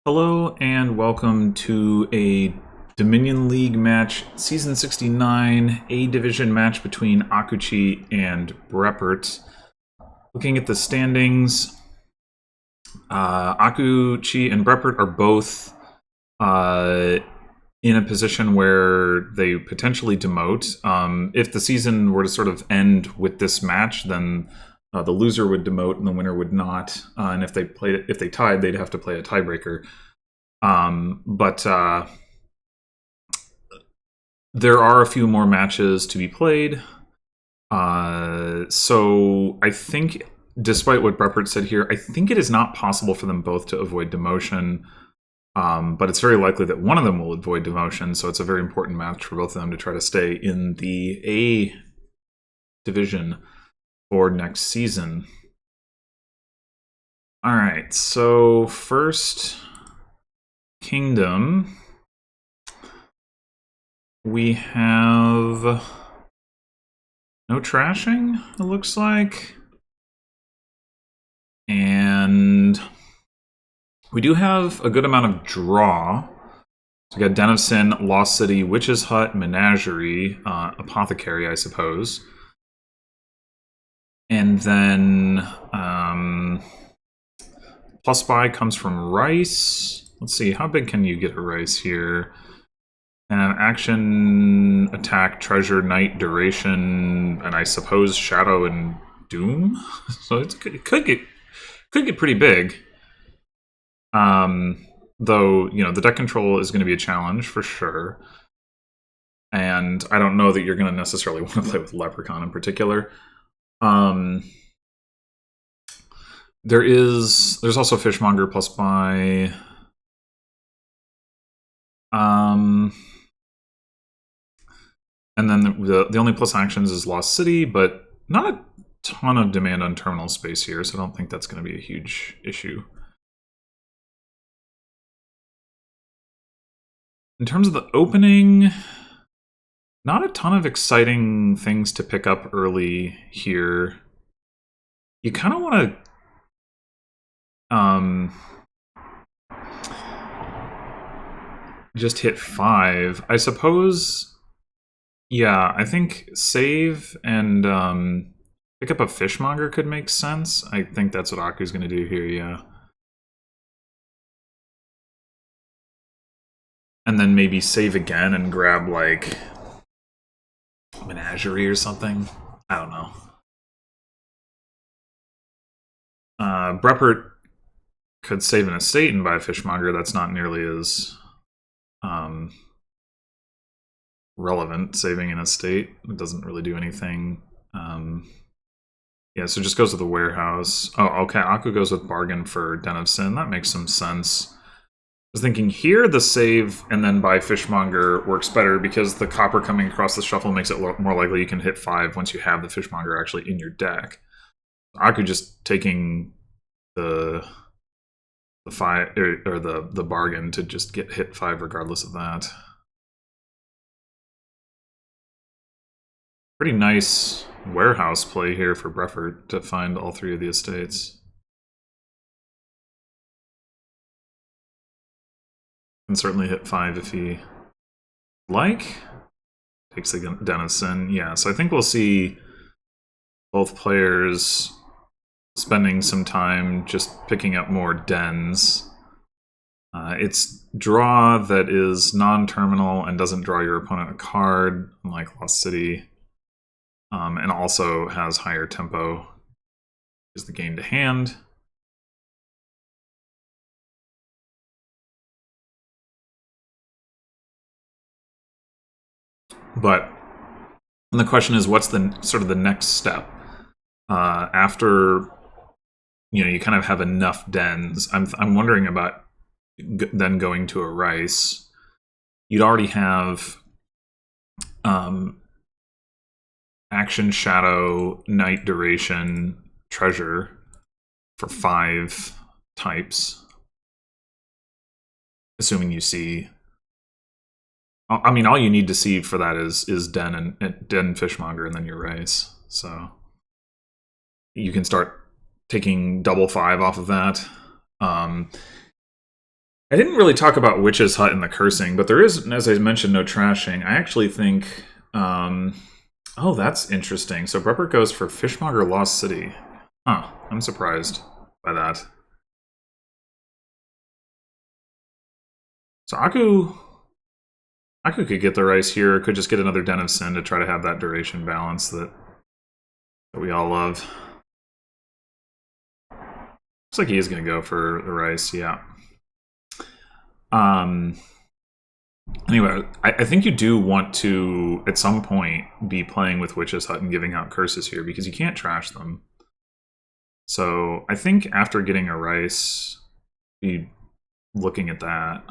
Hello and welcome to a Dominion League match, Season 69, A Division match between Akuchi and breppert. Looking at the standings, Akuchi and breppert are both in a position where they potentially demote. If the season were to sort of end with this match, then the loser would demote and the winner would not. And if they tied, they'd have to play a tiebreaker. But there are a few more matches to be played. So I think, despite what breppert said here, I think it is not possible for them both to avoid demotion. But it's very likely that one of them will avoid demotion. So it's a very important match for both of them to try to stay in the A division for next season. All right, so first kingdom, we have no trashing, it looks like. And we do have a good amount of draw. So we got Den of Sin, Lost City, Witch's Hut, Menagerie, Apothecary, I suppose. And then plus buy comes from Rice. Let's see, how big can you get a Rice here? Action, attack, treasure, night, duration, and I suppose shadow and doom. So it could get pretty big. Though, you know, the deck control is going to be a challenge for sure. And I don't know that you're going to necessarily want to play with Leprechaun in particular. There's also Fishmonger plus buy. And then the only plus actions is Lost City, but not a ton of demand on terminal space here, so I don't think that's going to be a huge issue. In terms of the opening, not a ton of exciting things to pick up early here. You kind of want to just hit 5. I suppose, yeah, I think save and pick up a Fishmonger could make sense. I think that's what Aku's going to do here, yeah. And then maybe save again and grab, like, Menagerie or something. I don't know. breppert could save an estate and buy a Fishmonger. That's not nearly as relevant. Saving an estate, it doesn't really do anything. Yeah, so just goes with the warehouse. Oh, okay, Aku goes with bargain for Den of Sin. That makes some sense. I was thinking here the save and then buy Fishmonger works better because the copper coming across the shuffle makes it more likely you can hit 5 once you have the Fishmonger actually in your deck. Aku just taking the 5 or the bargain to just get hit 5 regardless of that. Pretty nice warehouse play here for breppert to find all 3 of the estates. Can certainly hit 5 if he like. Takes the Den of Sin. Yeah, so I think we'll see both players spending some time just picking up more dens. It's draw that is non-terminal and doesn't draw your opponent a card, unlike Lost City. And also has higher tempo, is the gain to hand. But the question is, what's the sort of the next step after you kind of have enough dens? I'm wondering about then going to a Rice. You'd already have action, shadow, night, duration, treasure for 5 types, assuming you see. I mean, all you need to see for that is Den and Den Fishmonger, and then your Rice. So you can start taking double 5 off of that. I didn't really talk about Witch's Hut and the cursing, but there is, as I mentioned, no trashing. I actually think... oh, that's interesting. So breppert goes for Fishmonger Lost City. Huh, I'm surprised by that. So Aku could get the rice here, could just get another Den of Sin to try to have that duration balance that we all love. Looks like he is going to go for the rice, yeah. Anyway, I think you do want to, at some point, be playing with Witch's Hut and giving out curses here, because you can't trash them. So I think after getting a rice, be looking at that.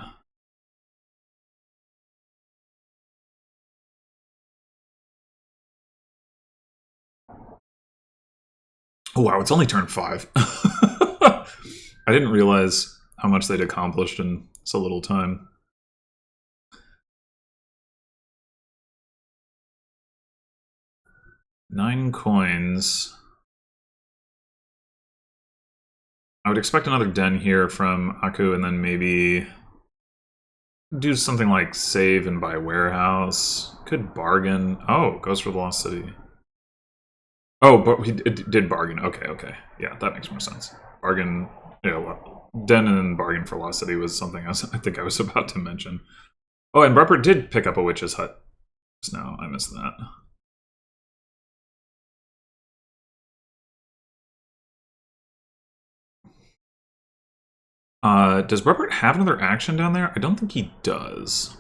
Oh wow, it's only turn 5. I didn't realize how much they'd accomplished in so little time. Nine coins. I would expect another den here from Aku, and then maybe do something like save and buy warehouse. Could bargain. Oh, goes for the Lost City. Oh, but he did bargain. Okay, okay. Yeah, that makes more sense. Bargain, yeah, den and bargain for Lost City was something I think I was about to mention. Oh, and breppert did pick up a Witch's Hut. No, I missed that. Does breppert have another action down there? I don't think he does.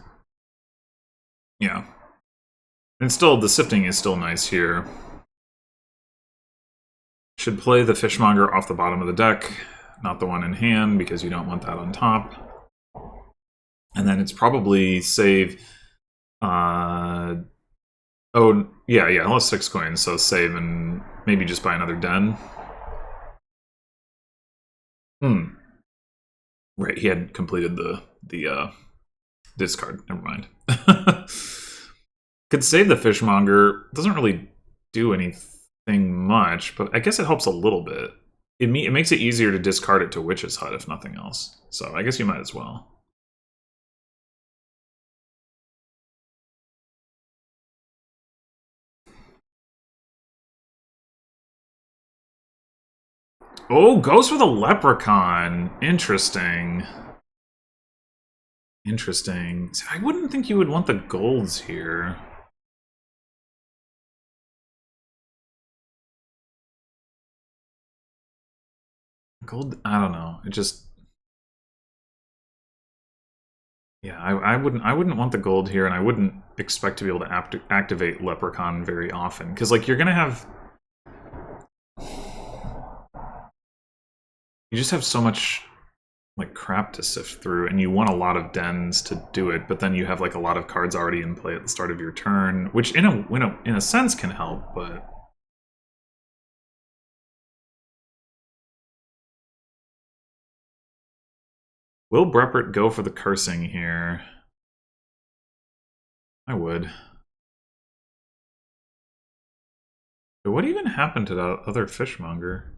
Yeah. And still, the sifting is still nice here. Should play the Fishmonger off the bottom of the deck, not the one in hand, because you don't want that on top. And then it's probably save... oh, yeah, yeah, almost 6 coins, so save and maybe just buy another den. Right, he had completed the discard. Never mind. Could save the Fishmonger. Doesn't really do anything much, but I guess it helps a little bit. It makes it easier to discard it to Witch's Hut, if nothing else. So I guess you might as well. Oh, goes for the Leprechaun. Interesting. Interesting. I wouldn't think you would want the golds here. Gold, I don't know. It just... Yeah, I wouldn't want the gold here, and I wouldn't expect to be able to activate Leprechaun very often. Because, like, you're going to have... You just have so much, like, crap to sift through, and you want a lot of dens to do it, but then you have, like, a lot of cards already in play at the start of your turn, which in a sense can help, but... Will breppert go for the cursing here? I would. But what even happened to that other Fishmonger?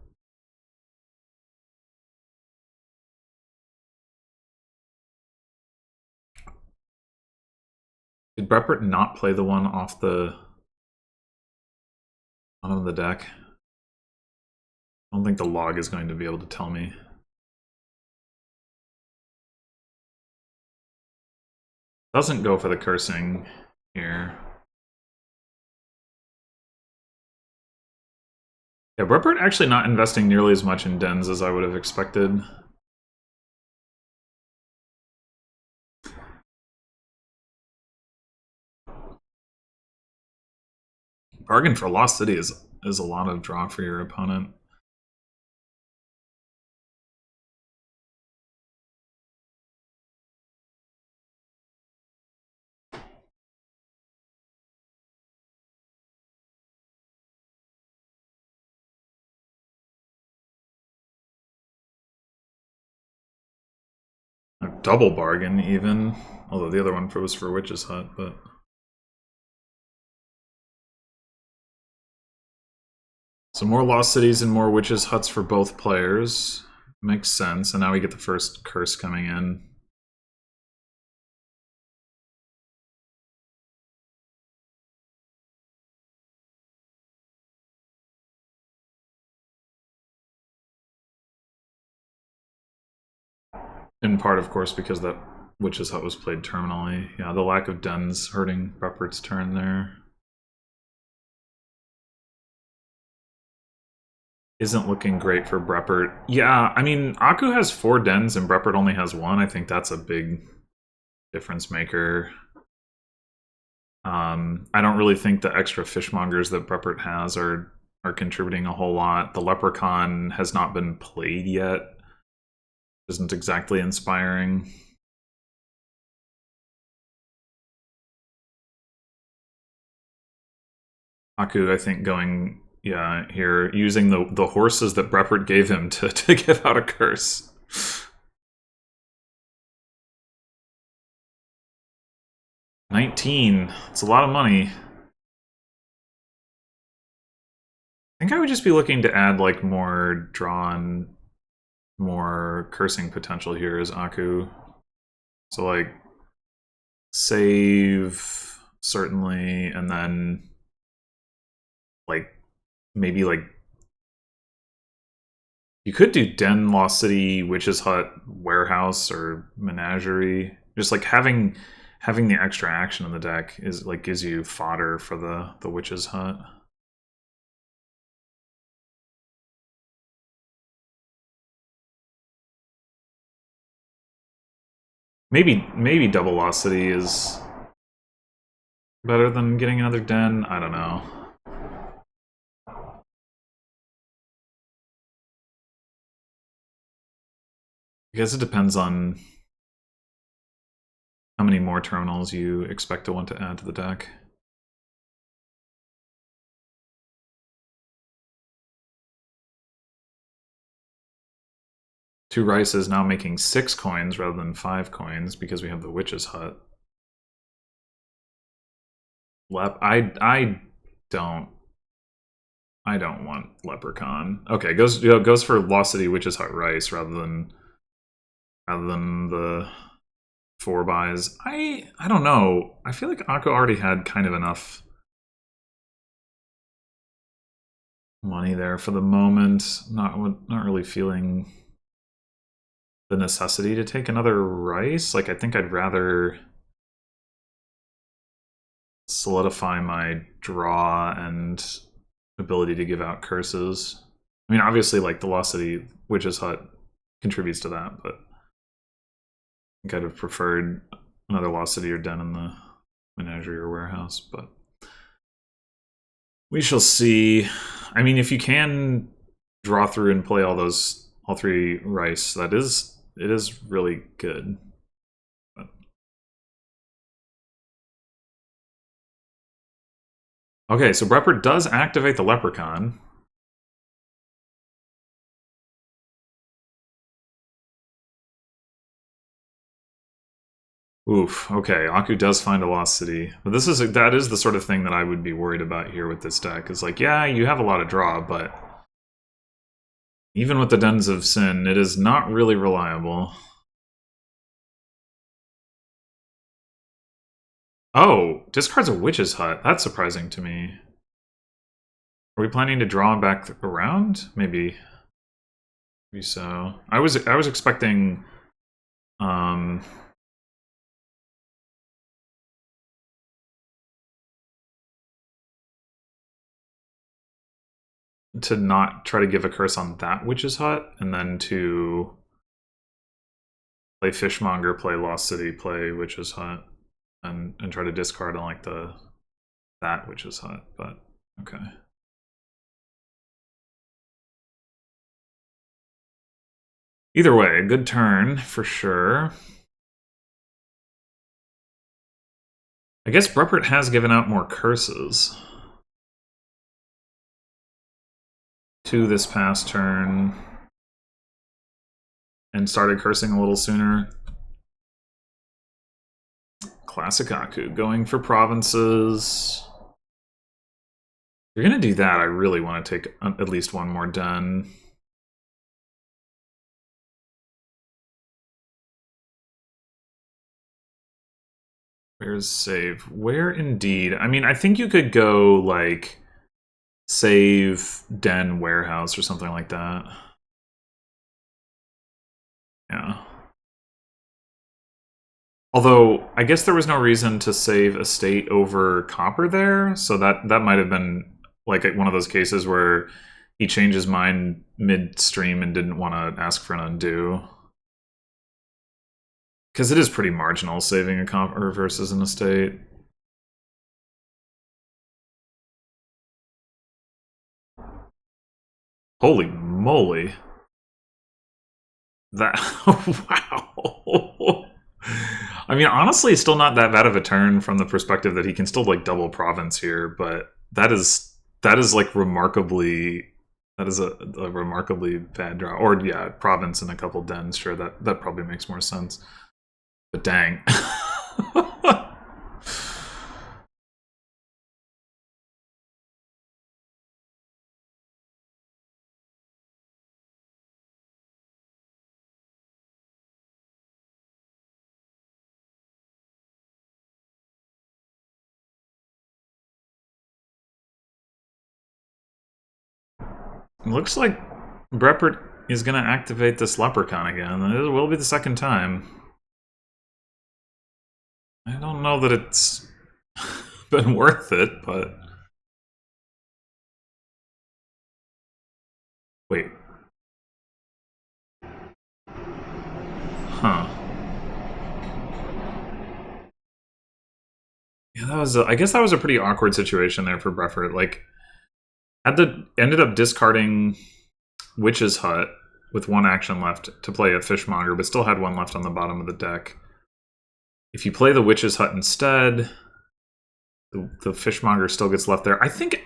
Did breppert not play the one off the bottom of the deck? I don't think the log is going to be able to tell me. Doesn't go for the cursing here. Yeah, breppert actually not investing nearly as much in dens as I would have expected. Bargain for Lost City is a lot of draw for your opponent. A double bargain, even. Although the other one was for Witch's Hut, but... So more Lost Cities and more Witch's Huts for both players. Makes sense. And now we get the first curse coming in. In part, of course, because that Witch's Hut was played terminally. Yeah, the lack of dens hurting Breppert's turn there. Isn't looking great for Breppert. Yeah, I mean, Aku has 4 dens and Breppert only has 1. I think that's a big difference maker. I don't really think the extra fishmongers that Breppert has are contributing a whole lot. The Leprechaun has not been played yet. Isn't exactly inspiring. Aku, I think, going here, using the horses that Breppert gave him to give out a curse. $19. It's a lot of money. I think I would just be looking to add like more drawn, more cursing potential here as Aku. So like save certainly, and then like maybe like you could do Den, Lost City, Witch's Hut, Warehouse, or Menagerie. Just like having the extra action in the deck is like gives you fodder for the Witch's Hut. Maybe double Lost City is better than getting another Den. I don't know. I guess it depends on how many more terminals you expect to want to add to the deck. Two rice is now making 6 coins rather than 5 coins because we have the Witch's Hut. I don't want Leprechaun. Okay, goes for Lost City, Witch's Hut, rice rather than the 4 buys. I don't know. I feel like Akko already had kind of enough money there for the moment. Not really feeling the necessity to take another rice. Like I think I'd rather solidify my draw and ability to give out curses. I mean, obviously, like the Lost City Witch's Hut contributes to that, but I think I'd have preferred another Lost City or Den in the Menagerie or Warehouse, but we shall see. I mean, if you can draw through and play all 3 rice, it is really good. But... okay, so Breppert does activate the Leprechaun. Oof. Okay, Aku does find a Lost City, but that is the sort of thing that I would be worried about here with this deck. Is like, yeah, you have a lot of draw, but even with the Dens of Sin, it is not really reliable. Oh, discards a Witch's Hut. That's surprising to me. Are we planning to draw him back around? Maybe so. I was expecting to not try to give a curse on that Witch's Hut, and then to play Fishmonger, play Lost City, play Witch's Hut, and try to discard on like that Witch's Hut. But okay. Either way, a good turn for sure. I guess Breppert has given out more curses. 2 this past turn. And started cursing a little sooner. Classic Aku, going for provinces. If you're gonna do that, I really want to take at least one more den. Where's save? Where indeed? I mean, I think you could go like save Den Warehouse or something like that. Yeah. Although, I guess there was no reason to save estate over copper there, so that might have been like one of those cases where he changed his mind midstream and didn't want to ask for an undo. Because it is pretty marginal saving a copper versus an estate. Holy moly. That... wow. I mean, honestly, it's still not that bad of a turn from the perspective that he can still like double province here, but that is like remarkably... That is a remarkably bad draw. Or yeah, province and a couple dens, sure, that probably makes more sense. But dang. Looks like breppert is going to activate this leprechaun again. It will be the second time. I don't know that it's been worth it, but... Wait. Huh. Yeah, that was I guess that was a pretty awkward situation there for breppert. Like, ended up discarding Witch's Hut with one action left to play a Fishmonger, but still had one left on the bottom of the deck. If you play the Witch's Hut instead, the Fishmonger still gets left there. I think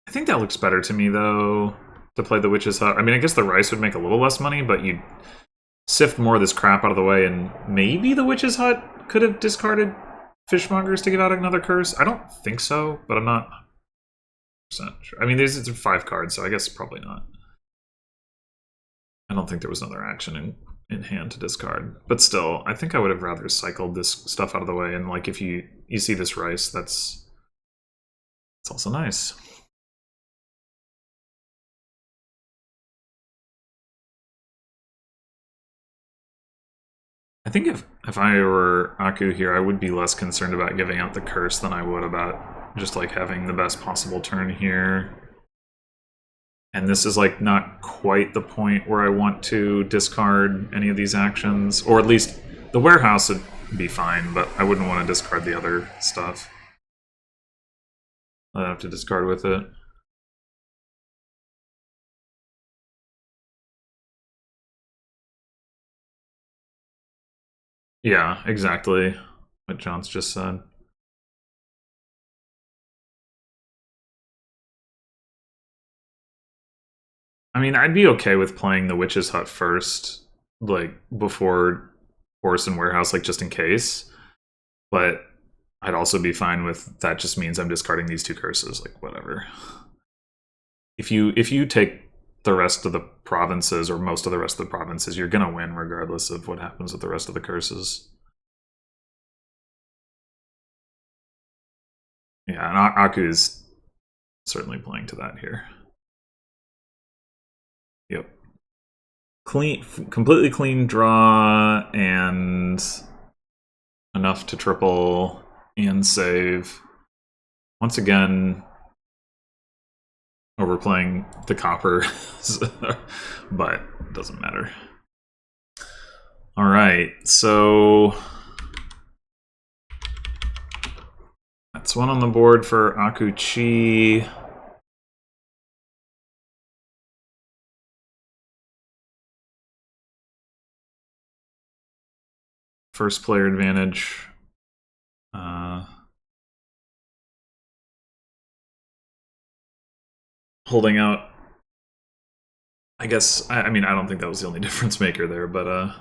that looks better to me, though, to play the Witch's Hut. I mean, I guess the Rice would make a little less money, but you'd sift more of this crap out of the way, and maybe the Witch's Hut could have discarded Fishmongers to get out another curse. I don't think so, but I'm not sure. I mean, it's 5 cards, so I guess probably not. I don't think there was another action in hand to discard. But still, I think I would have rather cycled this stuff out of the way. And like, if you see this Rice, that's also nice. I think if I were Aku here, I would be less concerned about giving out the curse than I would about just like having the best possible turn here. And this is like not quite the point where I want to discard any of these actions. Or at least the warehouse would be fine, but I wouldn't want to discard the other stuff. I'd have to discard with it. Yeah, exactly what John's just said. I mean, I'd be okay with playing the Witch's Hut first, like, before Horse and Warehouse, like, just in case. But I'd also be fine with that just means I'm discarding these 2 curses, like, whatever. If you take the rest of the provinces, or most of the rest of the provinces, you're gonna win regardless of what happens with the rest of the curses. Yeah, and Aku's certainly playing to that here. Yep. Completely clean draw, and enough to triple and save. Once again, overplaying the copper, but it doesn't matter. All right, so that's one on the board for Aku Chi. First player advantage. Holding out. I guess, I mean, I don't think that was the only difference maker there, but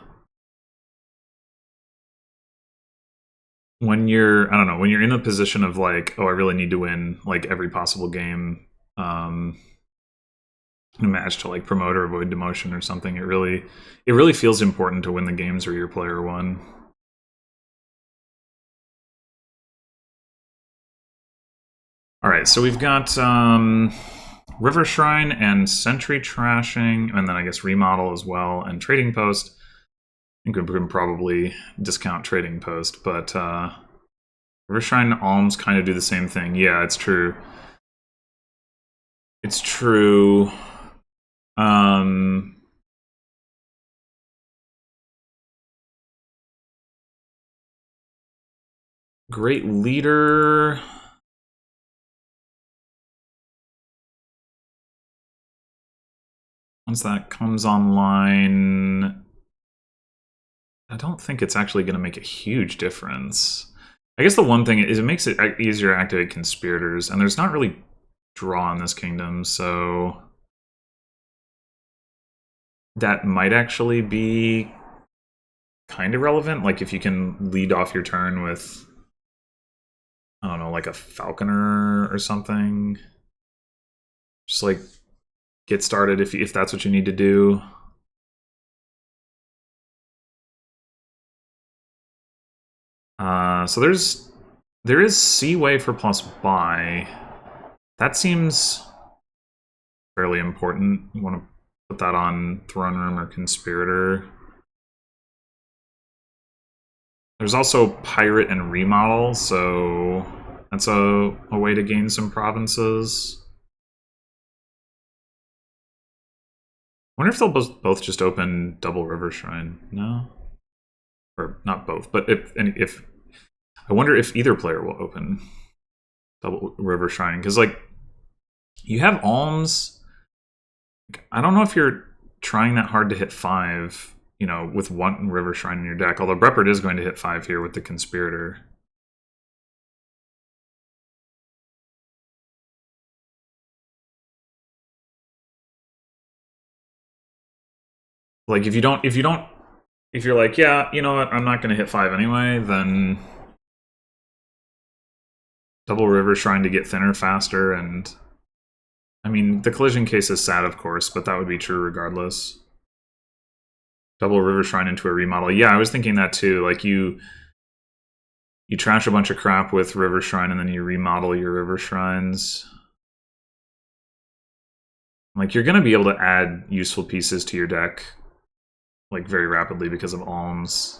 when you're, I don't know, when you're in a position of like, oh, I really need to win like every possible game, in a match to like promote or avoid demotion or something, it really feels important to win the games where your player won. All right, so we've got River Shrine and Sentry Trashing, and then I guess Remodel as well, and Trading Post. think we can probably discount Trading Post, but River Shrine and Alms kind of do the same thing. Yeah, it's true. It's true. Great Leader. Once that comes online, I don't think it's actually going to make a huge difference. I guess the one thing is it makes it easier to activate Conspirators, and there's not really draw in this kingdom, so that might actually be kind of relevant. Like if you can lead off your turn with, I don't know, like a Falconer or something. Just like get started if that's what you need to do. So there is Seaway for plus buy. That seems fairly important. You want to put that on Throne Room or Conspirator. There's also Pirate and Remodel, so that's a way to gain some provinces. I wonder if they'll both just open Double River Shrine. No? Or not both, but if I wonder if either player will open Double River Shrine, because like you have Alms. I don't know if you're trying that hard to hit 5, you know, with one River Shrine in your deck. Although breppert is going to hit 5 here with the Conspirator. Like if you're like, yeah, you know what, I'm not going to hit 5 anyway, then Double River Shrine to get thinner faster, and I mean, the collision case is sad, of course, but that would be true regardless. Double River Shrine into a remodel. Yeah, I was thinking that too. Like you trash a bunch of crap with River Shrine and then you remodel your River Shrines. Like you're going to be able to add useful pieces to your deck like very rapidly because of Alms.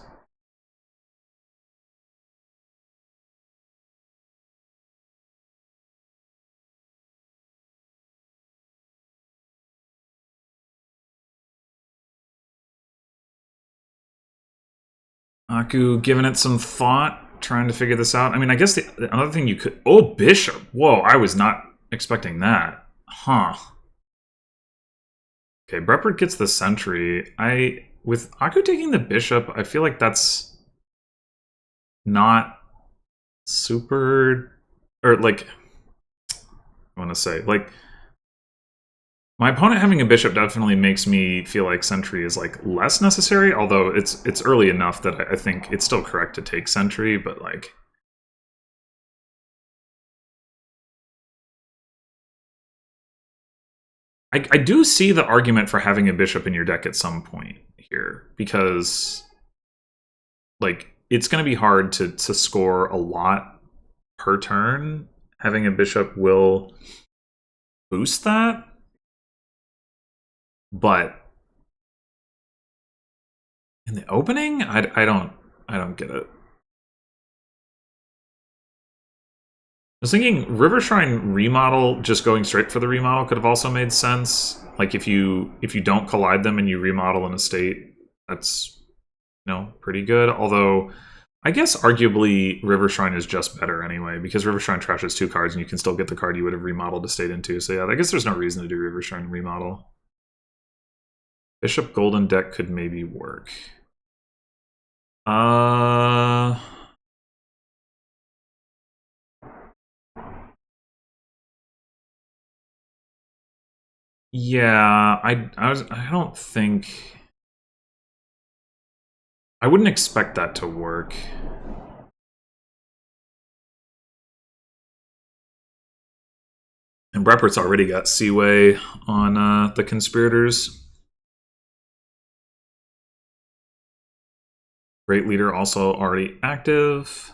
Aku giving it some thought, trying to figure this out. I mean, I guess the another thing you could... Oh, Bishop! Whoa, I was not expecting that. Huh. Okay, breppert gets the Sentry. With Aku taking the Bishop, I feel like that's not super... Or, like... I want to say, like... My opponent having a Bishop definitely makes me feel like Sentry is like less necessary, although it's early enough that I think it's still correct to take Sentry, but like... I do see the argument for having a Bishop in your deck at some point here, because like it's going to be hard to score a lot per turn. Having a Bishop will boost that, but in the opening, I don't get it. I was thinking River Shrine remodel, just going straight for the remodel, could have also made sense. Like if you don't collide them and you remodel an estate, that's, you know, pretty good. Although I guess arguably River Shrine is just better anyway, because River Shrine trashes 2 cards and you can still get the card you would have remodeled estate into. So yeah, I guess there's no reason to do River Shrine remodel. Bishop Golden deck could maybe work. Yeah, I don't think... I wouldn't expect that to work. And breppert's already got Seaway on the Conspirators. Great Leader also already active.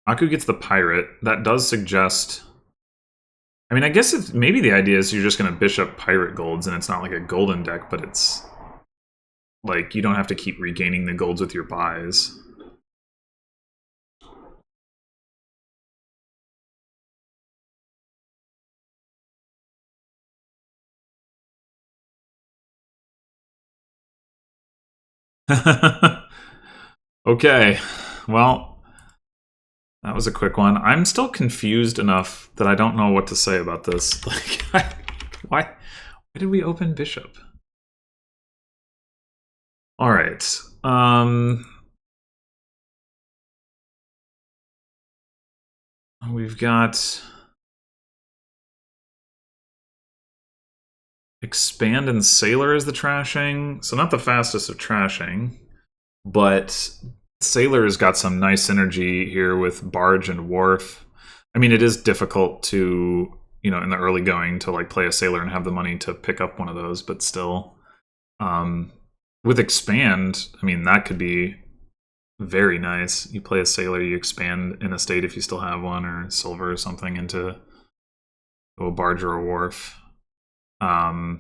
Aku gets the pirate. That does suggest... I mean, I guess if maybe the idea is you're just going to bishop pirate golds and it's not like a golden deck, but it's like you don't have to keep regaining the golds with your buys. Okay, well, that was a quick one. I'm still confused enough that I don't know what to say about this. Like, why did we open bishop? All right. We've got expand and sailor as the trashing. So not the fastest of trashing, but sailor's got some nice synergy here with barge and wharf. I mean, it is difficult to, you know, in the early going to like play a sailor and have the money to pick up one of those, but still, with expand, I mean, that could be very nice. You play a sailor, you expand in a state if you still have one, or silver or something into a barge or a wharf. Oh,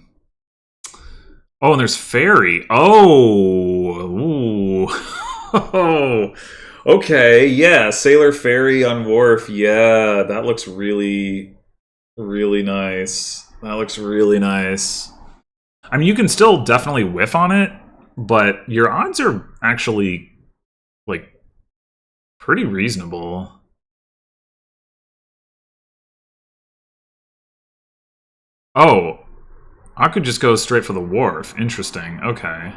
and there's ferry. Oh, ooh. Oh, okay, yeah, sailor ferry on wharf. Yeah, that looks really, really nice. That looks really nice. I mean, you can still definitely whiff on it, but your odds are actually like pretty reasonable. Oh, I could just go straight for the wharf. Interesting. Okay.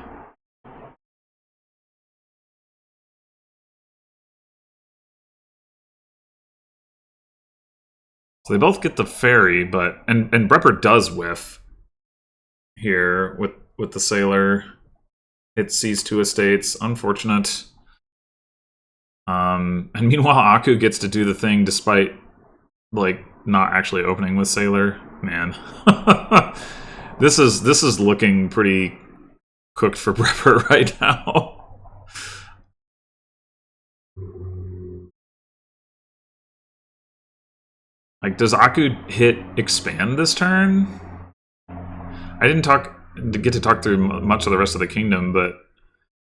So they both get the ferry, but and breppert does whiff here with the sailor. It sees two estates. Unfortunate. And meanwhile, Aku gets to do the thing despite like not actually opening with sailor. Man, this is looking pretty cooked for breppert right now. Like, does Aku hit expand this turn? I didn't get to talk through much of the rest of the kingdom, but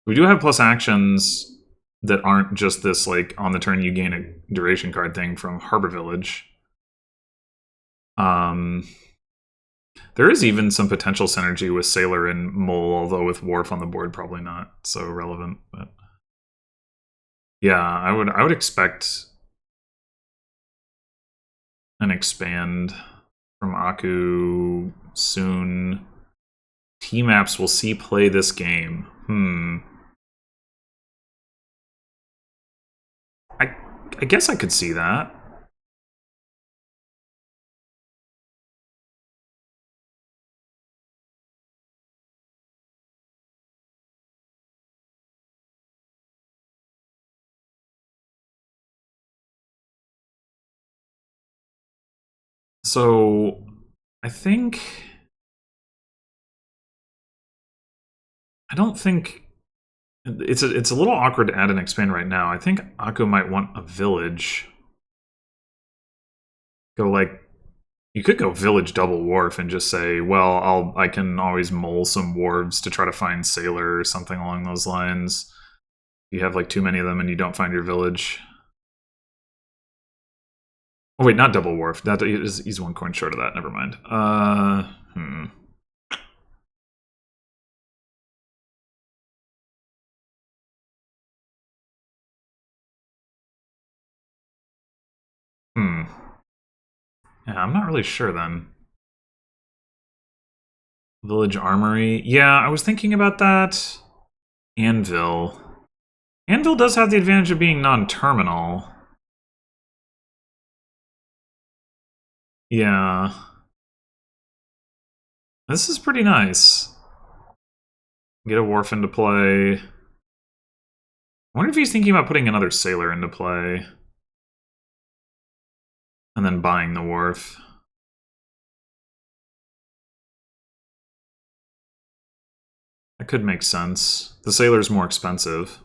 we do have plus actions that aren't just this, like, on the turn you gain a duration card thing from Harbor Village. There is even some potential synergy with Sailor and Mole, although with Wharf on the board, probably not so relevant. But yeah, I would expect an expand from Aku soon. T-Maps will see play this game. I guess I could see that. So I don't think it's a little awkward to add an expand right now. I think Aku might want a village. Go like, you could go village double wharf and just say, well, I can always mole some wharves to try to find sailor or something along those lines. You have like too many of them and you don't find your village. Oh wait, not double wharf. That is, he's one coin short of that. Never mind. Yeah, I'm not really sure then. Village Armory. Yeah, I was thinking about that. Anvil. Anvil does have the advantage of being non-terminal. Yeah. This is pretty nice. Get a wharf into play. I wonder if he's thinking about putting another sailor into play. And then buying the wharf. That could make sense. The sailor's more expensive.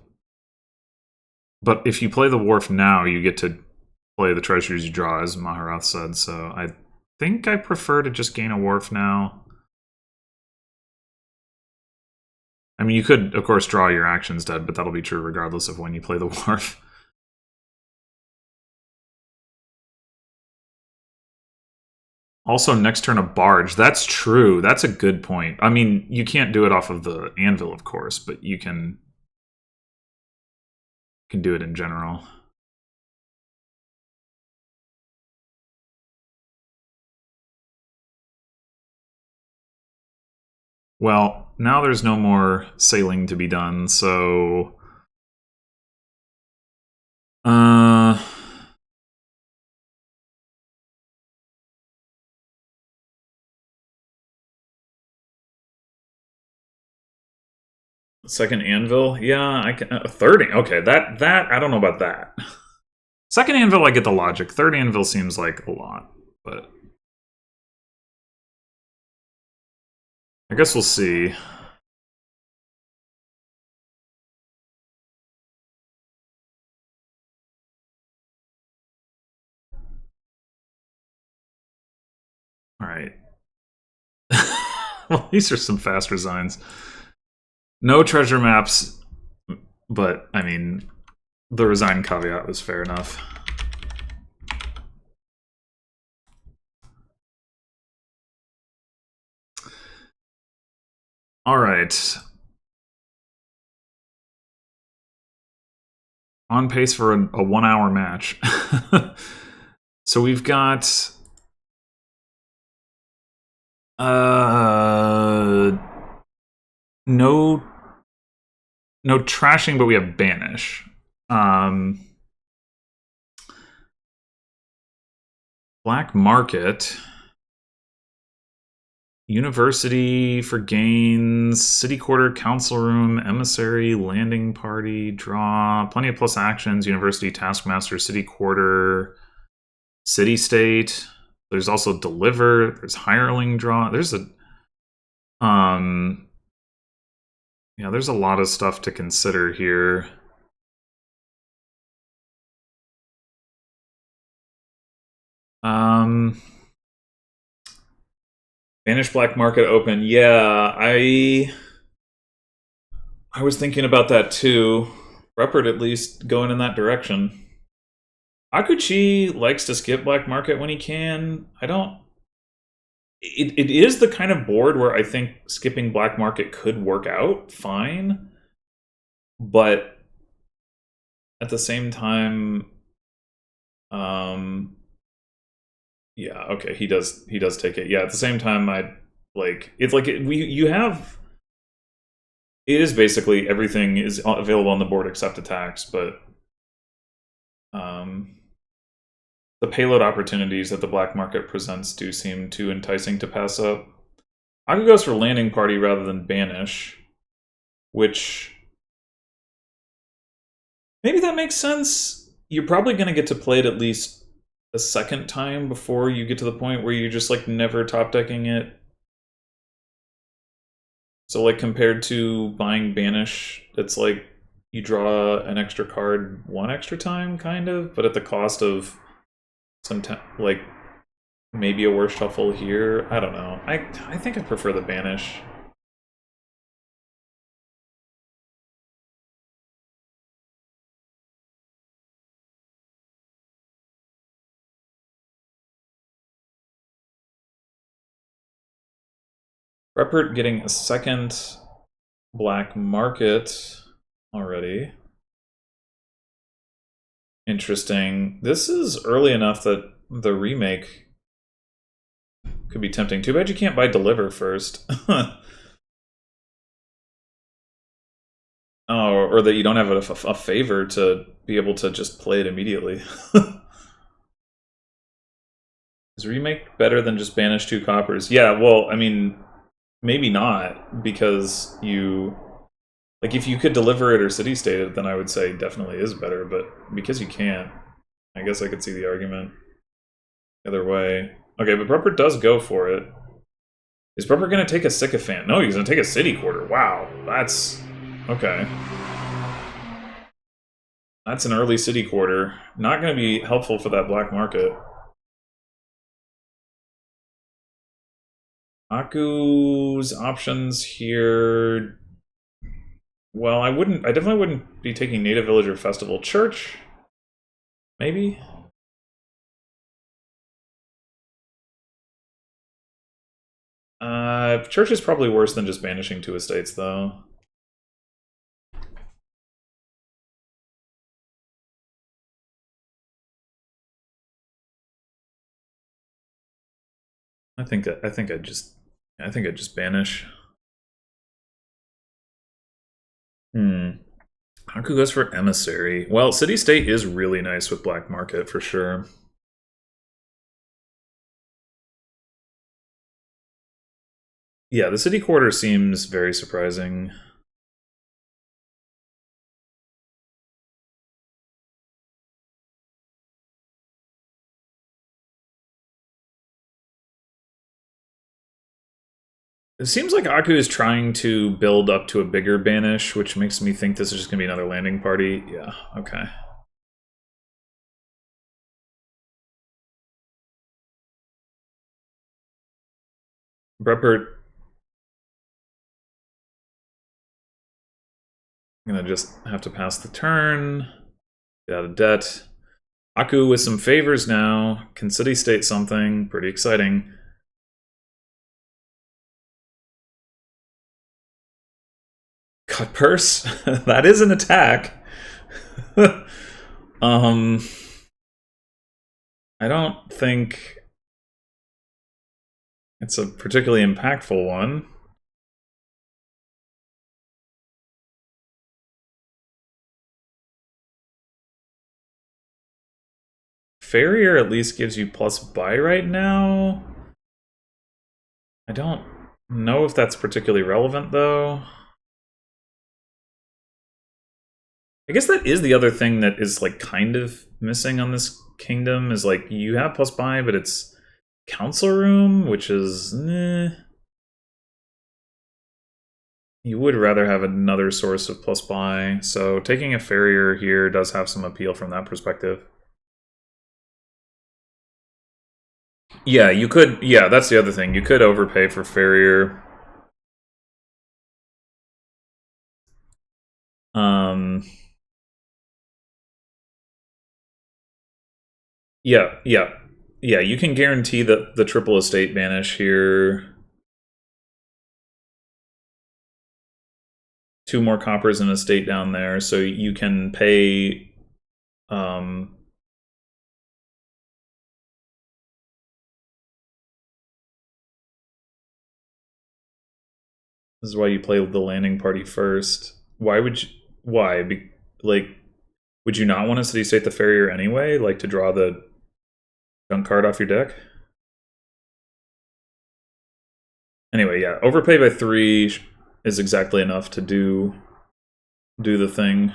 But if you play the wharf now, you get to play the treasures you draw, as Maharath said, so I think I prefer to just gain a Wharf now. I mean, you could, of course, draw your actions dead, but that'll be true regardless of when you play the Wharf. Also, next turn a barge. That's true. That's a good point. I mean, you can't do it off of the anvil, of course, but you can do it in general. Well, now there's no more sailing to be done, so... Second anvil? Yeah, I can... third... Okay, that... I don't know about that. Second anvil, I get the logic. Third anvil seems like a lot, but... I guess we'll see. Alright. Well, these are some fast resigns. No treasure maps, but, I mean, the resign caveat was fair enough. Alright. On pace for a 1 hour match. So we've got... No trashing, but we have banish. Black market. University for gains, city quarter, council room, emissary, landing party, draw, plenty of plus actions, university, taskmaster, city quarter, city state. There's also deliver, there's hireling draw, there's a yeah, there's a lot of stuff to consider here. Banish black market open. Yeah, I was thinking about that too. Breppert at least going in that direction. Akuchi likes to skip black market when he can. I don't... It is the kind of board where I think skipping black market could work out fine. But at the same time... yeah, okay, he does take it. Yeah, at the same time, it's like you have... It is basically everything is available on the board except attacks, but the payload opportunities that the black market presents do seem too enticing to pass up. Aku goes for landing party rather than banish, which maybe that makes sense. You're probably going to get to play it at least a second time before you get to the point where you're just like never top decking it. So like compared to buying banish, it's like you draw an extra card one extra time, kind of, but at the cost of some like maybe a worse shuffle here. I don't know. I think I prefer the banish. Breppert getting a second black market already. Interesting. This is early enough that the remake could be tempting. Too bad you can't buy deliver first. Oh, or that you don't have a favor to be able to just play it immediately. Is remake better than just banish 2 coppers? Yeah, well, I mean, maybe not, because you... Like, if you could deliver it or city state it, then I would say definitely is better, but because you can't, I guess I could see the argument either way. Okay, but Breppert does go for it. Is Breppert going to take a sycophant? No, he's going to take a city quarter. Wow, that's... Okay. That's an early city quarter. Not going to be helpful for that black market. Aku's options here. Well, I definitely wouldn't be taking Native Villager Festival. Church? Maybe? Church is probably worse than just banishing 2 estates, though. I think I'd just banish. Haku goes for Emissary. Well, City State is really nice with Black Market for sure. Yeah, the City Quarter seems very surprising. It seems like Aku is trying to build up to a bigger banish, which makes me think this is just going to be another landing party. Yeah, okay. Breppert. I'm going to just have to pass the turn. Get out of debt. Aku with some favors now. Can City State something. Pretty exciting. Cut purse? That is an attack. I don't think it's a particularly impactful one. Farrier at least gives you plus buy right now. I don't know if that's particularly relevant, though. I guess that is the other thing that is like kind of missing on this kingdom is like you have plus buy, but it's council room, which is you would rather have another source of plus buy. So taking a farrier here does have some appeal from that perspective. Yeah, you could. Yeah, that's the other thing. You could overpay for farrier. Yeah. You can guarantee that the triple estate banish here. 2 more coppers and estate down there, so you can pay. This is why you play the landing party first. Why would you? Why? Like, would you not want to city state the farrier anyway? Like to draw the junk card off your deck? Anyway, yeah, overpay by 3 is exactly enough to do the thing.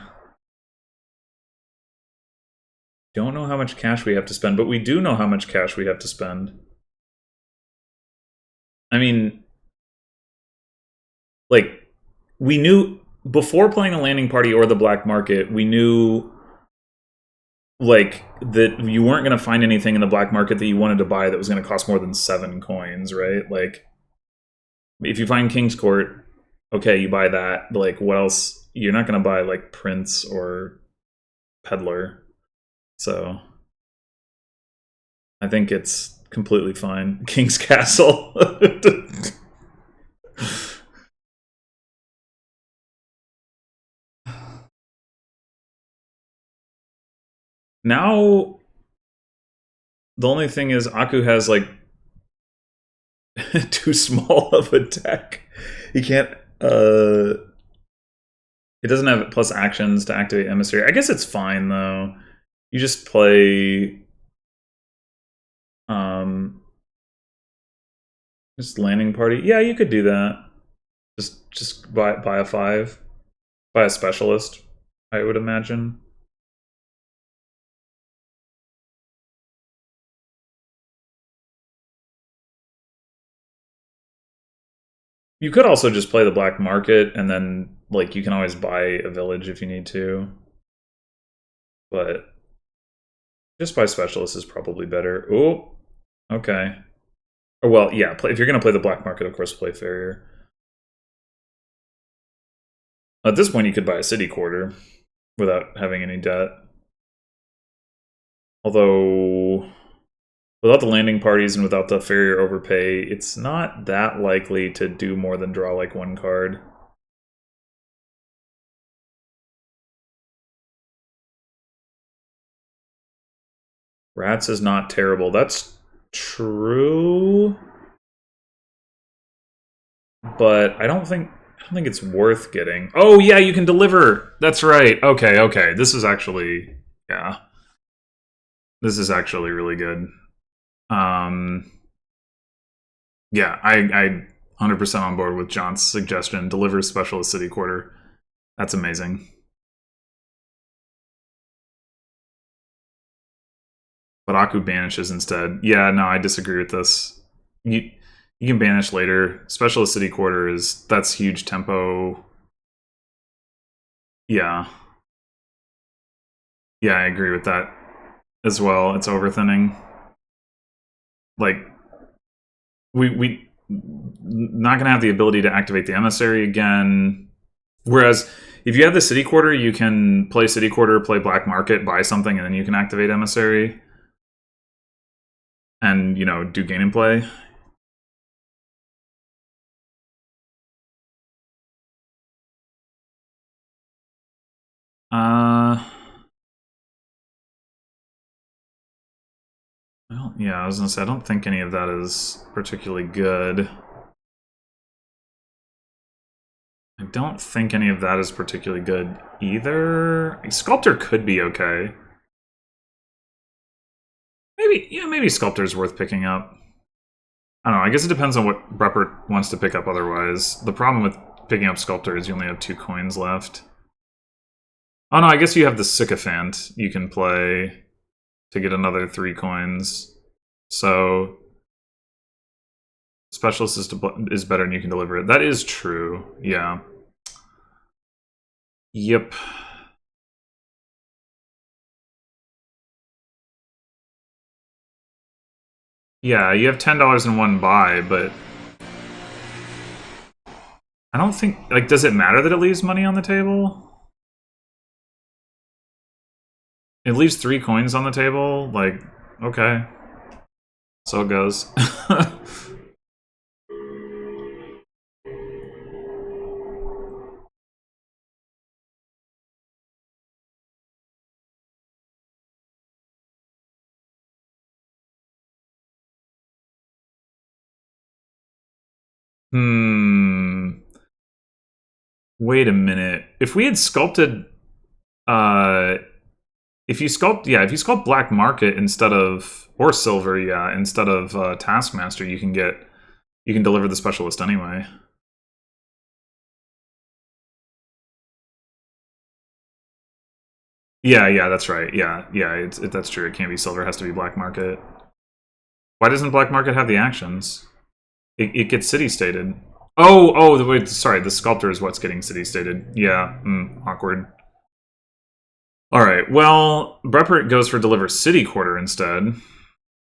Don't know how much cash we have to spend, but we do know how much cash we have to spend. I mean, like, we knew before playing the landing party or the black market, we knew like that you weren't going to find anything in the black market that you wanted to buy that was going to cost more than 7 coins, right? Like, if you find King's Court, okay, you buy that. But like, what else? You're not going to buy like Prince or Peddler. So I think it's completely fine. King's Castle. Now, the only thing is Aku has like too small of a deck. He can't. It doesn't have plus actions to activate Emissary. I guess it's fine though. You just play. Just landing party. Yeah, you could do that. Just buy a 5. Buy a specialist, I would imagine. You could also just play the black market, and then like you can always buy a village if you need to. but just by specialist is probably better. Oh, okay. Oh, well, yeah, if you're going to play the black market, of course, play Farrier. At this point, you could buy a city quarter without having any debt. Although, without the landing parties and without the Farrier overpay, it's not that likely to do more than draw like one card. Rats is not terrible. That's true. But I don't think it's worth getting. Oh yeah, you can deliver. That's right. Okay, okay. This is actually This is actually really good. Yeah, I 100% on board with John's suggestion. Deliver specialist city quarter. That's amazing. But Aku banishes instead. Yeah, no, I disagree with this. You can banish later. Specialist city quarter that's huge tempo. Yeah. Yeah, I agree with that as well. It's overthinning. Like we not gonna have the ability to activate the emissary again. Whereas if you have the city quarter, you can play city quarter, play black market, buy something, and then you can activate emissary and do gain and play. Well, yeah, I was gonna say I don't think any of that is particularly good. I don't think any of that is particularly good either. Sculptor could be okay. Maybe Sculptor's worth picking up. I don't know, I guess it depends on what breppert wants to pick up otherwise. The problem with picking up Sculptor is you only have 2 coins left. Oh no, I guess you have the Sycophant you can play to get another 3 coins. So Specialist is better and you can deliver it. That is true, yeah. Yep. Yeah, you have $10 in one buy, but I don't think, like, does it matter that it leaves money on the table? It leaves 3 coins on the table? Like, okay. So it goes. Wait a minute. If we had sculpted if you sculpt black market instead of or silver, yeah, instead of taskmaster, you can deliver the specialist anyway. Yeah, that's right. Yeah, that's true. It can't be silver. It has to be black market. Why doesn't black market have the actions? It gets city stated. Oh, wait, sorry. The sculptor is what's getting city stated. Yeah, awkward. All right. Well, breppert goes for deliver city quarter instead,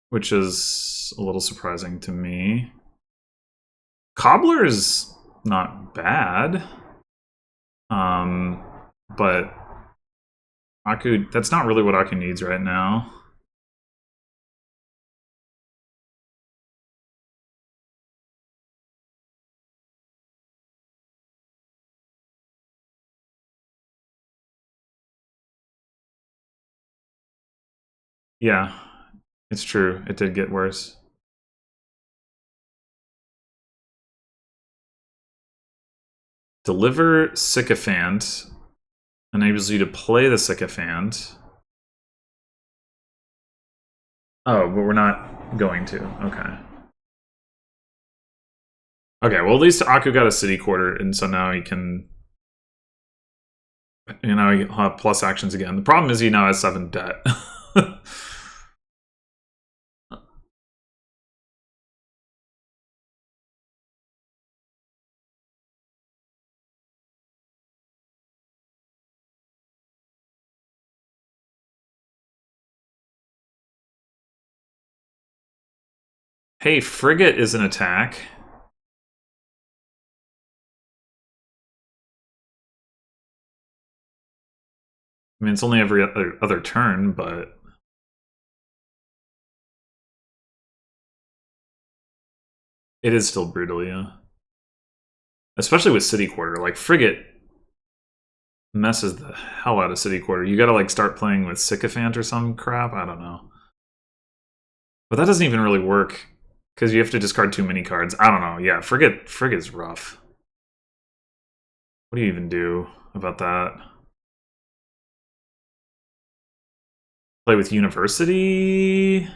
which is a little surprising to me. Cobbler is not bad, but Aku, that's not really what Aku needs right now. Yeah, it's true. It did get worse. Deliver Sycophant enables you to play the Sycophant. Oh, but we're not going to. Okay. Okay, well, at least Aku got a city quarter, and so now he can... he'll have plus actions again. The problem is he now has 7 debt. Hey, frigate is an attack. I mean, it's only every other turn, but... It is still brutal, yeah. Especially with City Quarter. Like, frigate messes the hell out of City Quarter. You gotta, like, start playing with Sycophant or some crap? I don't know. But that doesn't even really work, because you have to discard too many cards. I don't know. Yeah, frigate's rough. What do you even do about that? Play with University?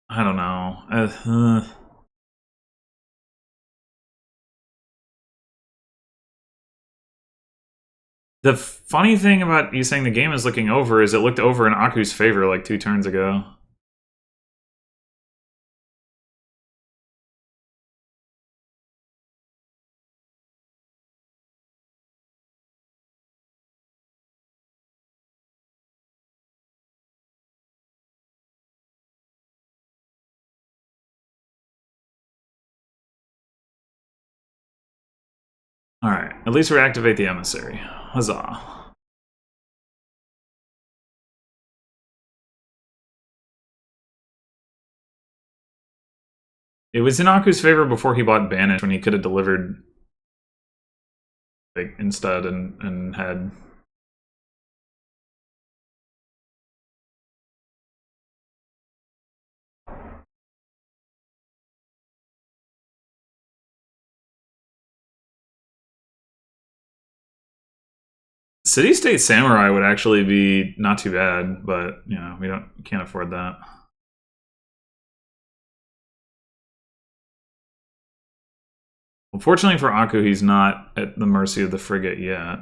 I don't know. The funny thing about you saying the game is looking over is it looked over in Aku's favor like 2 turns ago. Alright, at least reactivate the emissary. Huzzah. It was in Aku's favor before he bought Banish when he could have delivered like instead and had... City State Samurai would actually be not too bad, but you know, we can't afford that. Unfortunately for Aku, he's not at the mercy of the frigate yet.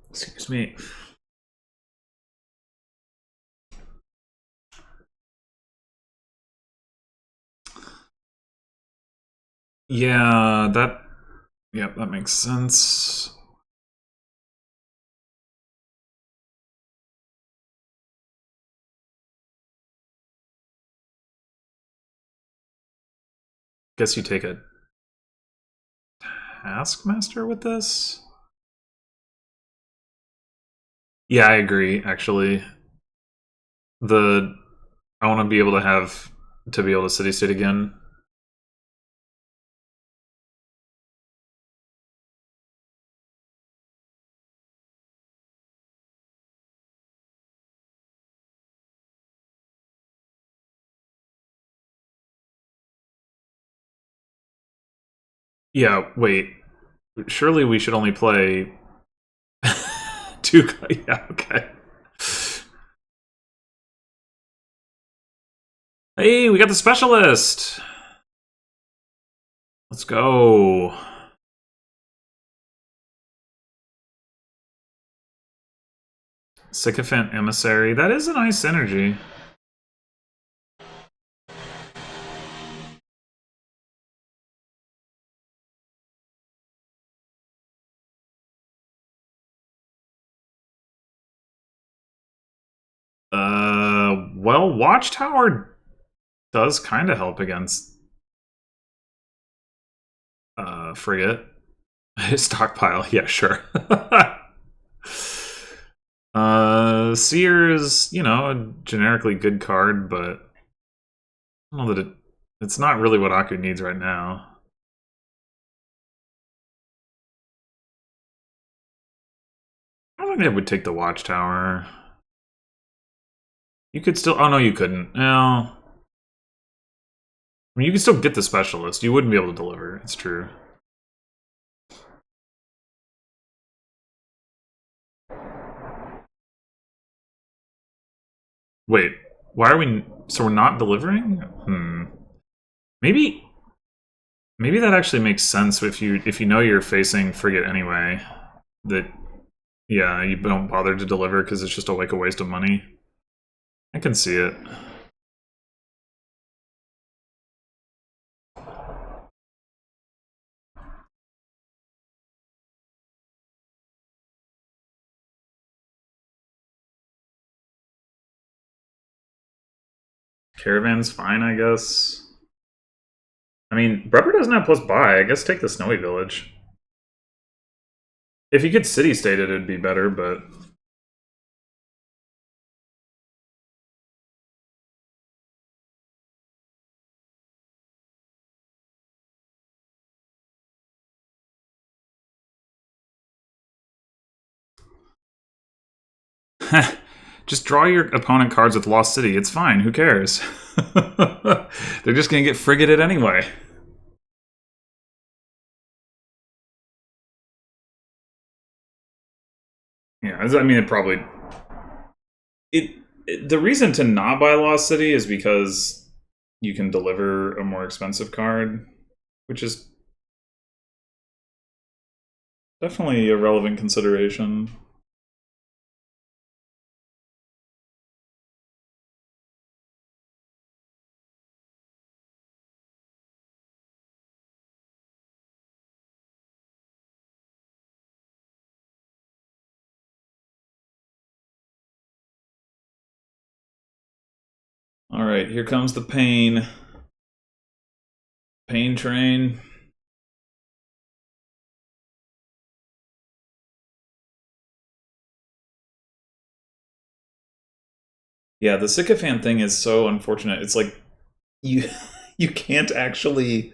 Excuse me. Yeah, that makes sense. Guess you take a Taskmaster with this? Yeah, I agree, actually. I want to be able to City State again. Yeah, wait. Surely we should only play 2. Yeah, okay. Hey, we got the specialist! Let's go. Sycophant Emissary. That is a nice energy. Well, Watchtower does kind of help against frigate. Stockpile, yeah, sure. Seer's, you know, a generically good card, but I don't know that it's not really what Aku needs right now. I don't think I would take the Watchtower. You could still... Oh, no, you couldn't. No. I mean, you can still get the specialist. You wouldn't be able to deliver. It's true. Wait, why are we... So we're not delivering? Maybe that actually makes sense if you know you're facing frigate anyway. That, yeah, you don't bother to deliver because it's just a waste of money. I can see it. Caravan's fine, I guess. I mean, breppert doesn't have plus buy. I guess take the Snowy Village. If you could city-state it, it'd be better, but... Just draw your opponent cards with Lost City. It's fine. Who cares? They're just going to get frigated anyway. Yeah, I mean, it probably... The reason to not buy Lost City is because you can deliver a more expensive card, which is definitely a relevant consideration. All right, here comes the pain. Pain train. Yeah, the sycophant thing is so unfortunate. It's like you you can't actually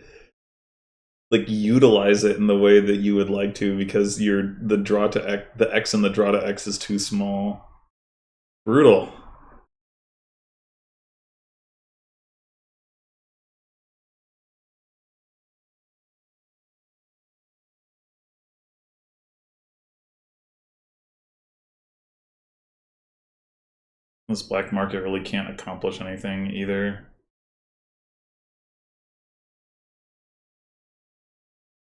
like utilize it in the way that you would like to because the draw to X, the X and the draw to X is too small. Brutal. This black market really can't accomplish anything either.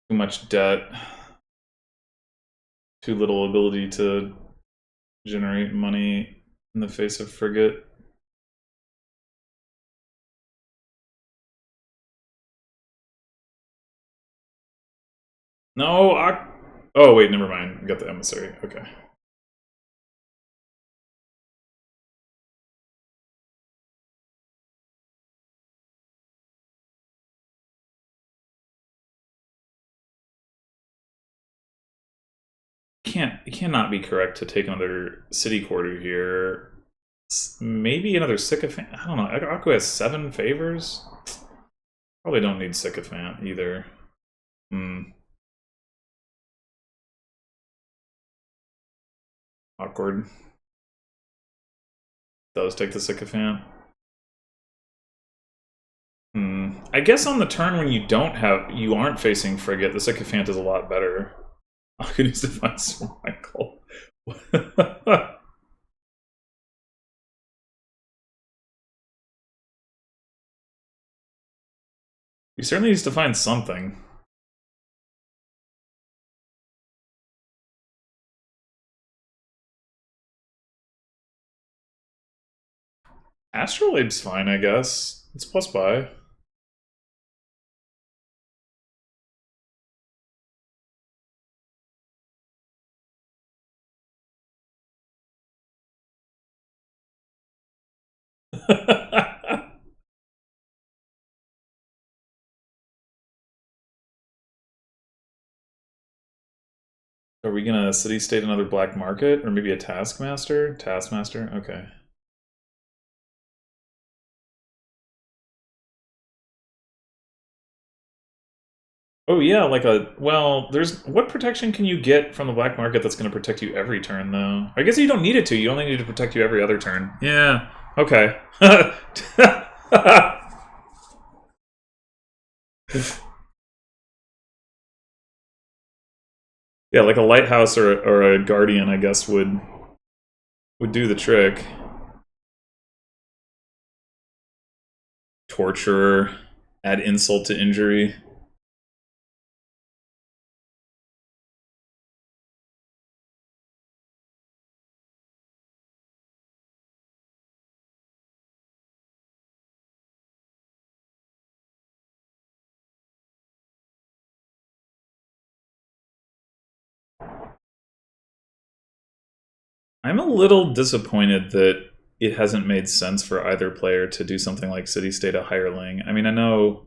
Too much debt. Too little ability to generate money in the face of frigate. No, oh wait, never mind. I got the emissary. Okay. It cannot be correct to take another city quarter here. Maybe another sycophant. I don't know. Aku has 7 favors. Probably don't need sycophant either. Awkward. Does take the sycophant. I guess on the turn when you aren't facing frigate, the sycophant is a lot better. Aku needs to find Sir Michael. He certainly needs to find something. Astrolabe's fine, I guess. It's plus buy. Are we gonna city state another black market? Or maybe a taskmaster? Taskmaster? Okay. Oh yeah, like what protection can you get from the black market that's gonna protect you every turn though? I guess you don't need it to, you only need to protect you every other turn. Yeah, okay. Yeah, like a lighthouse or a guardian, I guess, would do the trick. Torturer, add insult to injury. I'm a little disappointed that it hasn't made sense for either player to do something like city-state a hireling. I mean, I know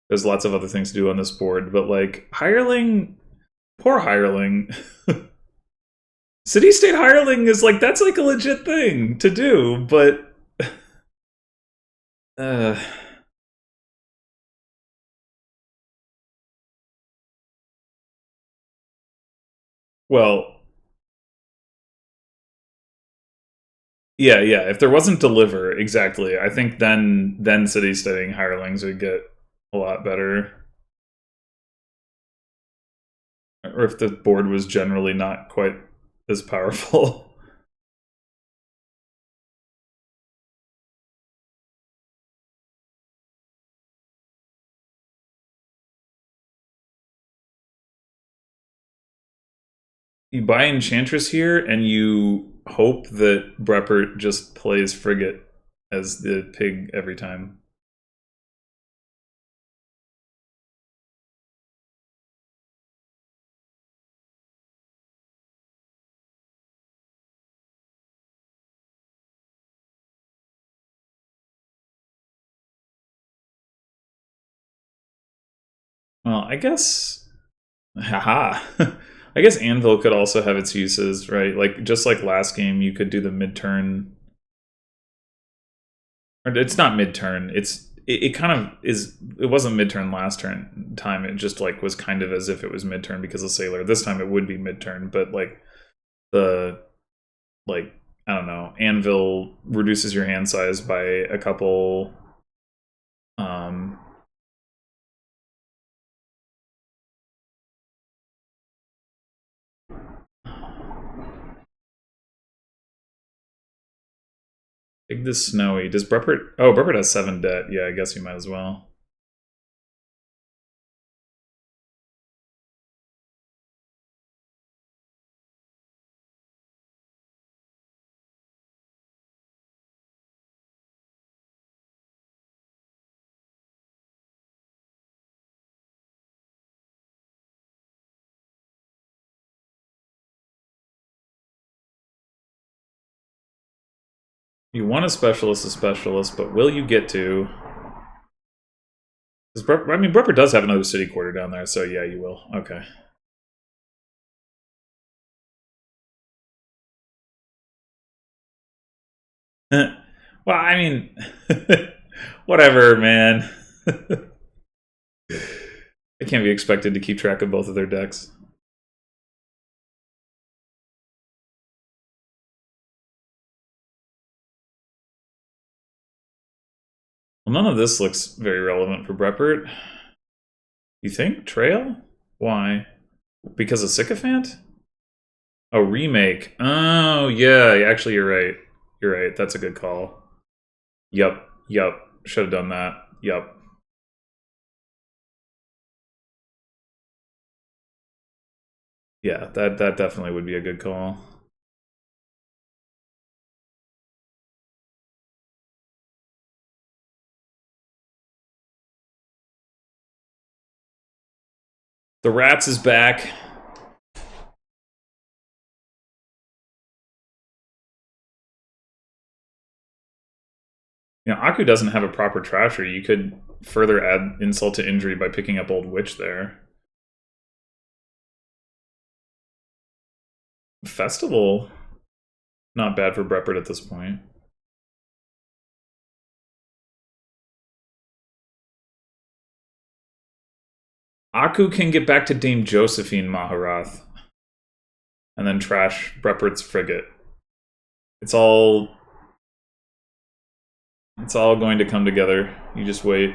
there's lots of other things to do on this board, but like hireling, poor hireling. City-state hireling is like, that's like a legit thing to do, but well, yeah, if there wasn't deliver, exactly, I think then city-stating hirelings would get a lot better. Or if the board was generally not quite as powerful. You buy Enchantress here, and you hope that breppert just plays frigate as the pig every time. Well, I guess, haha. I guess Anvil could also have its uses, right? Like just like last game, you could do the mid-turn. Or it's not mid-turn. It kind of is. It wasn't mid-turn last turn time. It just like was kind of as if it was mid-turn because of Sailor. This time it would be mid-turn, but like the like I don't know. Anvil reduces your hand size by a couple. Big this snowy. Does breppert? Oh, breppert has 7 debt. Yeah, I guess you might as well. You want a specialist, but will you get to? I mean, breppert does have another city quarter down there, so yeah, you will. Okay. Well, I mean, whatever, man. They can't be expected to keep track of both of their decks. Well, none of this looks very relevant for breppert. You think? Trail? Why? Because of Sycophant? Oh, remake. Oh, yeah. Actually, you're right. You're right. That's a good call. Yep. Should have done that. Yep. Yeah, that definitely would be a good call. The Rats is back. You know, Aku doesn't have a proper trasher. You could further add insult to injury by picking up Old Witch there. Festival? Not bad for breppert at this point. Aku can get back to Dame Josephine Maharath. And then trash breppert's frigate. It's all going to come together. You just wait.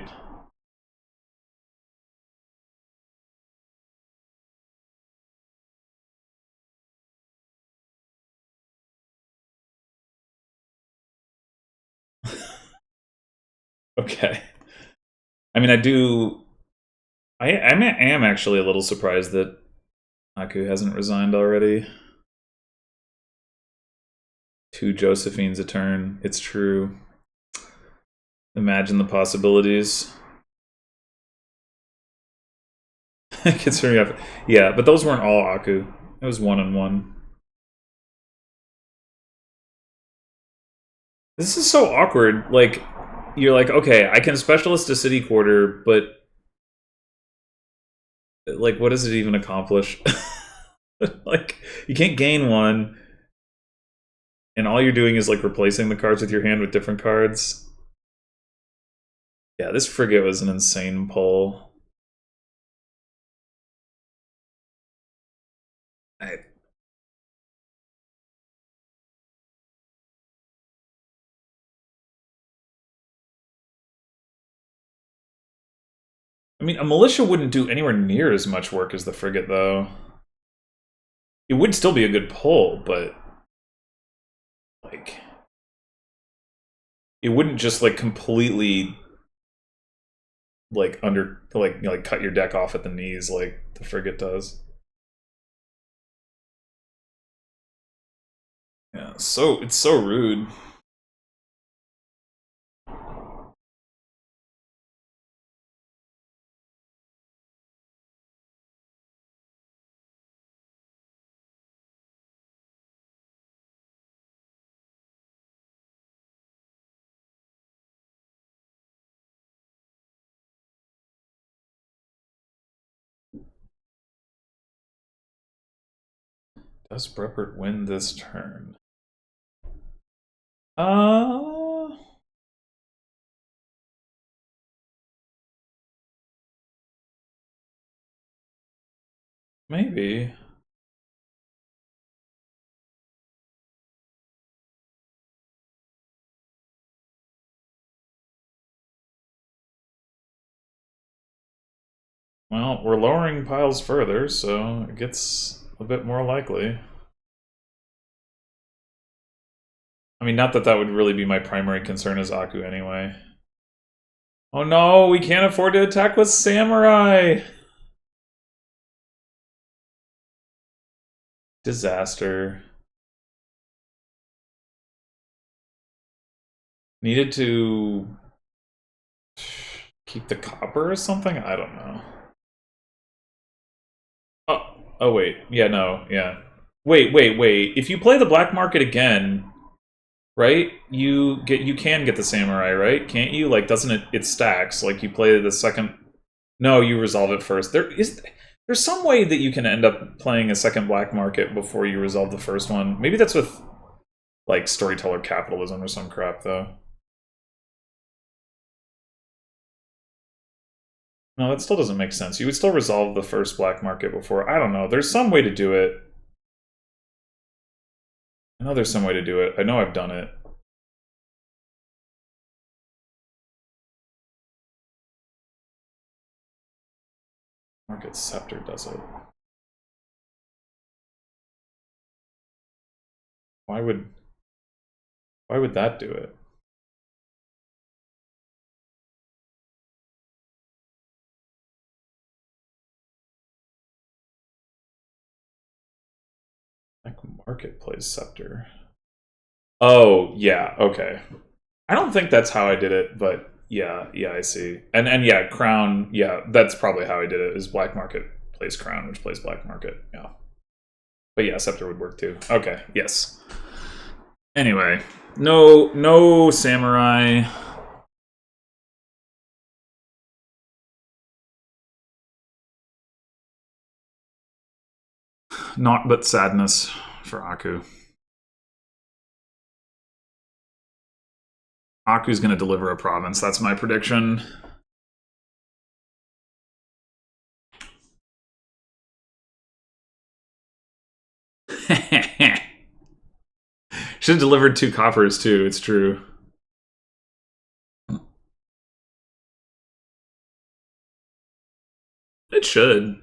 Okay. I mean, I am actually a little surprised that Aku hasn't resigned already. 2 Josephines a turn. It's true. Imagine the possibilities. Considering yeah, but those weren't all Aku. It was 1 and 1. This is so awkward. Like, you're like, okay, I can specialist a city quarter, but like, what does it even accomplish? Like, you can't gain one, and all you're doing is like replacing the cards with your hand with different cards. Yeah, this frigate was an insane pull. I, I mean, a militia wouldn't do anywhere near as much work as the frigate, though. It would still be a good pull, but like, it wouldn't just like completely like cut your deck off at the knees like the frigate does. Yeah, so it's so rude. Does breppert win this turn? Uh Maybe. Well, we're lowering piles further, so it gets a bit more likely. I mean, not that that would really be my primary concern as Aku anyway. Oh no, we can't afford to attack with Samurai! Disaster. Needed to keep the copper or something? I don't know. Oh wait. Yeah, no, yeah. Wait. If you play the black market again, right? You can get the samurai, right? Can't you? Like, doesn't it stacks? Like, you play the second. No, you resolve it first. There's some way that you can end up playing a second black market before you resolve the first one. Maybe that's with like storyteller capitalism or some crap though. No, that still doesn't make sense. You would still resolve the first black market before. I don't know. There's some way to do it. I know there's some way to do it. I know I've done it. Market Scepter does it. Why would that do it? Like Marketplace Scepter. Oh, yeah, okay. I don't think that's how I did it, but yeah, I see. And yeah, Crown, yeah, that's probably how I did it, is Black Market plays Crown, which plays Black Market, yeah. But yeah, Scepter would work too. Okay, yes. Anyway, no Samurai. Naught but sadness for Aku. Aku's gonna deliver a province, that's my prediction. Should have delivered 2 coppers too, it's true. It should.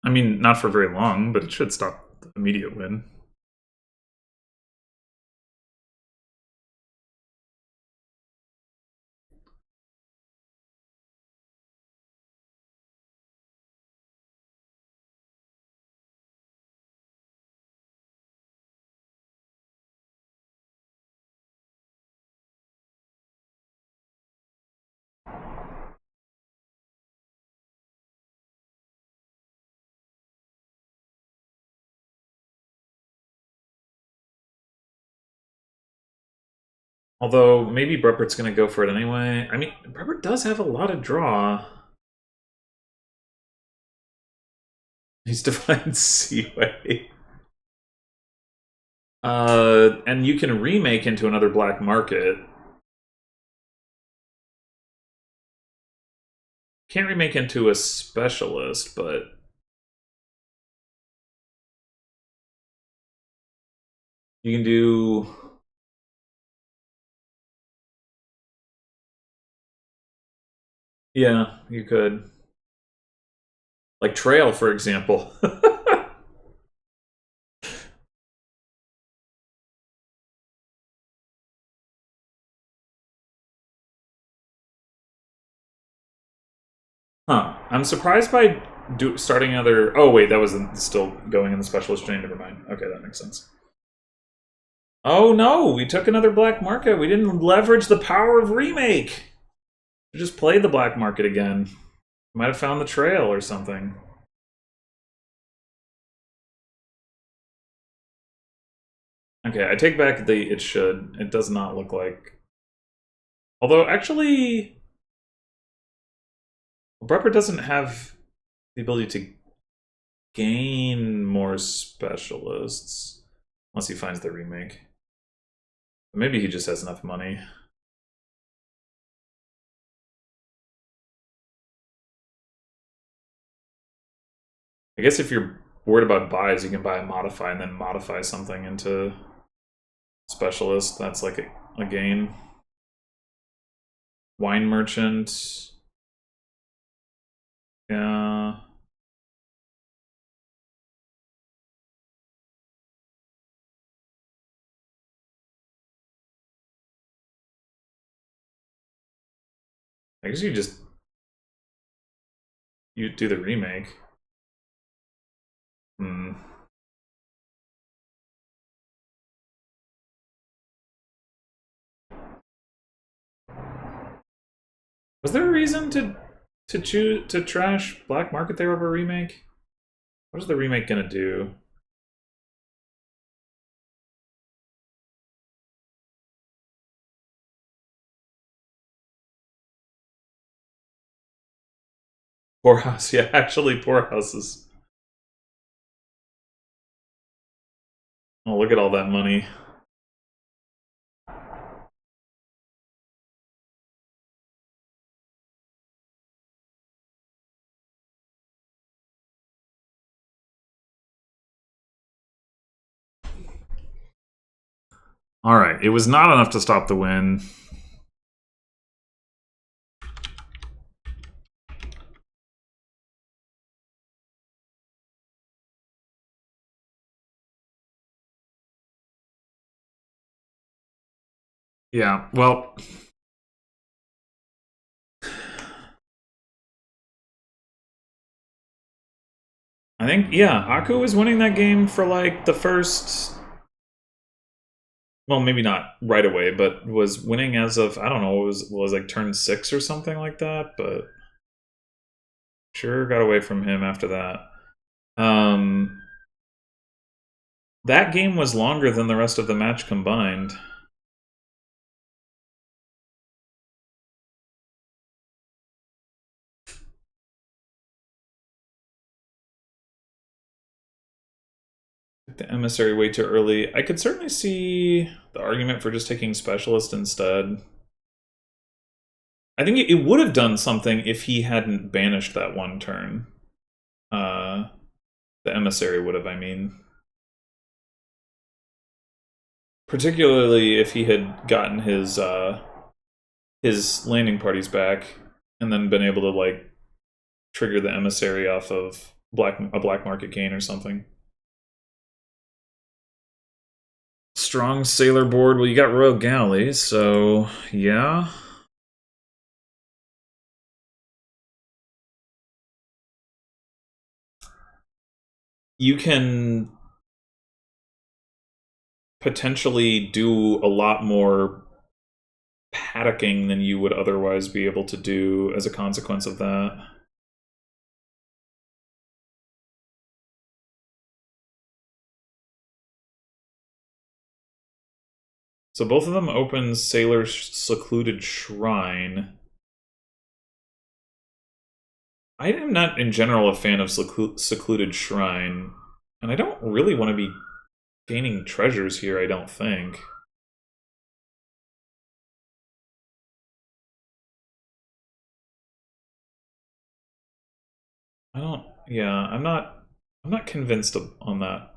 I mean, not for very long, but it should stop the immediate win. Although, maybe Breppert's going to go for it anyway. I mean, Breppert does have a lot of draw. He's Divine Seaway. And you can remake into another black market. Can't remake into a specialist, but... You can do... Yeah, you could. Like Trail, for example. Huh. I'm surprised by starting another... Oh, wait, that was still going in the specialist chain. Never mind. Okay, that makes sense. Oh, no! We took another black market. We didn't leverage the power of remake. We just played the black market again. Might have found the trail or something. Okay, I take back the it should. It does not look like... Although, actually... Breppert doesn't have the ability to gain more specialists. Unless he finds the remake. Maybe he just has enough money. I guess if you're worried about buys, you can buy a modify and then modify something into specialist. That's like a gain. Wine merchant. Yeah. I guess you do the remake. Hmm. Was there a reason to choose to trash black market there over remake? What is the remake gonna do? Poorhouse, yeah, actually Poorhouse is... Oh, look at all that money. Alright, it was not enough to stop the win. Yeah, well... I think, yeah, Aku was winning that game for like the first... Well, maybe not right away, but was winning as of, I don't know, was like turn 6 or something like that, but... Sure got away from him after that. That game was longer than the rest of the match combined. The emissary way too early. I could certainly see the argument for just taking specialist instead. I think it would have done something if he hadn't banished that one turn. The emissary would have, I mean. Particularly if he had gotten his landing parties back and then been able to like trigger the emissary off of a black market gain or something. Strong sailor board. Well, you got Royal Galley, so yeah. You can potentially do a lot more paddocking than you would otherwise be able to do as a consequence of that. So both of them open Sailor's Secluded Shrine. I am not, in general, a fan of Secluded Shrine. And I don't really want to be gaining treasures here, I don't think. I don't... Yeah, I'm not convinced on that.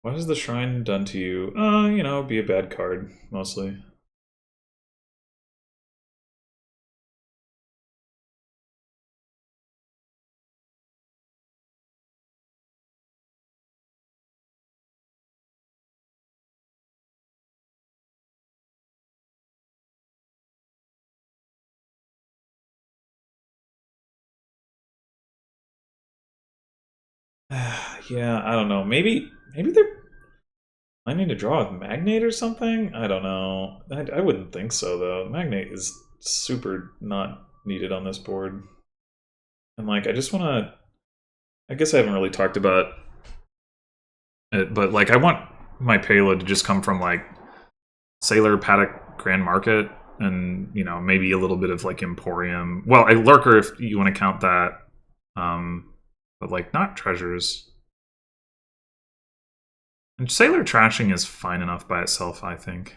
What has the shrine done to you? You know, be a bad card, mostly. Yeah, I don't know. Maybe they're planning to draw with Magnate or something? I don't know. I wouldn't think so, though. Magnate is super not needed on this board. And, like, I just want to... I guess I haven't really talked about it, but, like, I want my payload to just come from, like, Sailor, Paddock, Grand Market, and, you know, maybe a little bit of, like, Emporium. Well, a Lurker, if you want to count that. But, like, not treasures. And Sailor trashing is fine enough by itself, I think.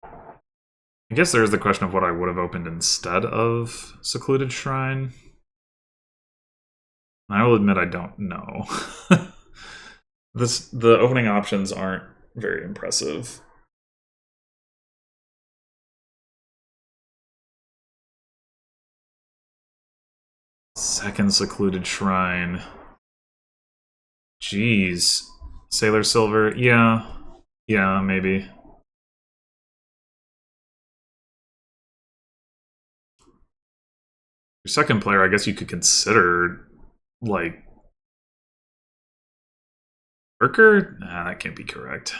I guess there's the question of what I would have opened instead of Secluded Shrine. I will admit I don't know. The opening options aren't very impressive. Second Secluded Shrine. Jeez. Sailor Silver, yeah. Yeah, maybe. Your second player, I guess you could consider, like, Lurker? Nah, that can't be correct.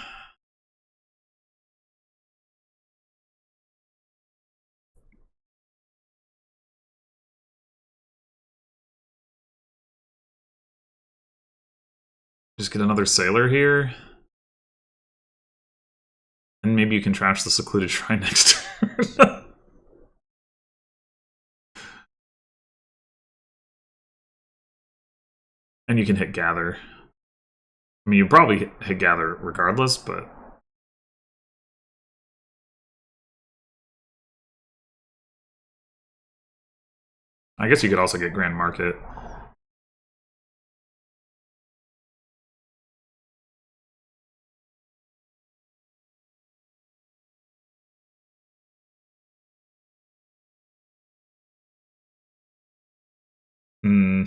Just get another Sailor here. And maybe you can trash the Secluded Shrine next turn. And you can hit Gather. I mean, you probably hit Gather regardless, but... I guess you could also get Grand Market. Hmm.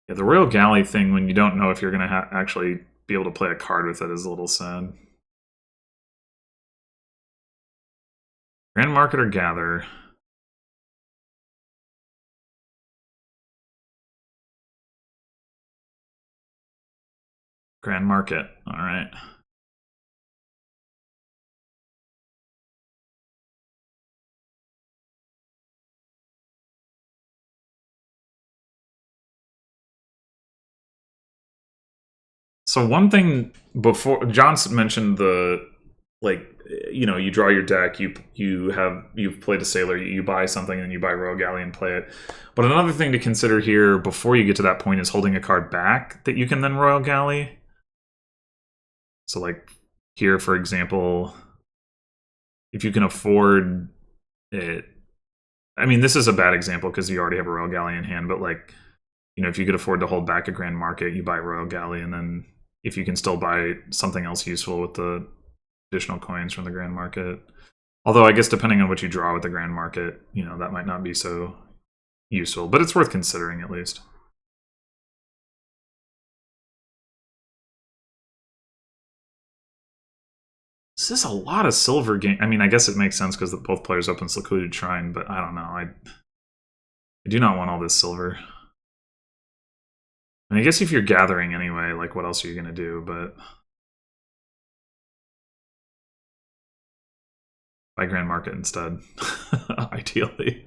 Yeah, the Royal Galley thing, when you don't know if you're going to actually be able to play a card with it, is a little sad. Grand Market or Gather? Grand Market, alright. So one thing before Johnson mentioned the, like, you know, you draw your deck, you've played a Sailor, you buy something, and you buy Royal Galley and play it. But another thing to consider here before you get to that point is holding a card back that you can then Royal Galley. So, like, here, for example, if you can afford it, I mean, this is a bad example because you already have a Royal Galley in hand, but, like, you know, if you could afford to hold back a Grand Market, you buy Royal Galley, and then if you can still buy something else useful with the additional coins from the Grand Market. Although, I guess depending on what you draw with the Grand Market, you know, that might not be so useful, but it's worth considering at least. This is a lot of silver game. I mean, I guess it makes sense because both players open Secluded Shrine, but I don't know. I do not want all this silver. And I guess if you're gathering anyway, like what else are you going to do? But buy Grand Market instead, ideally,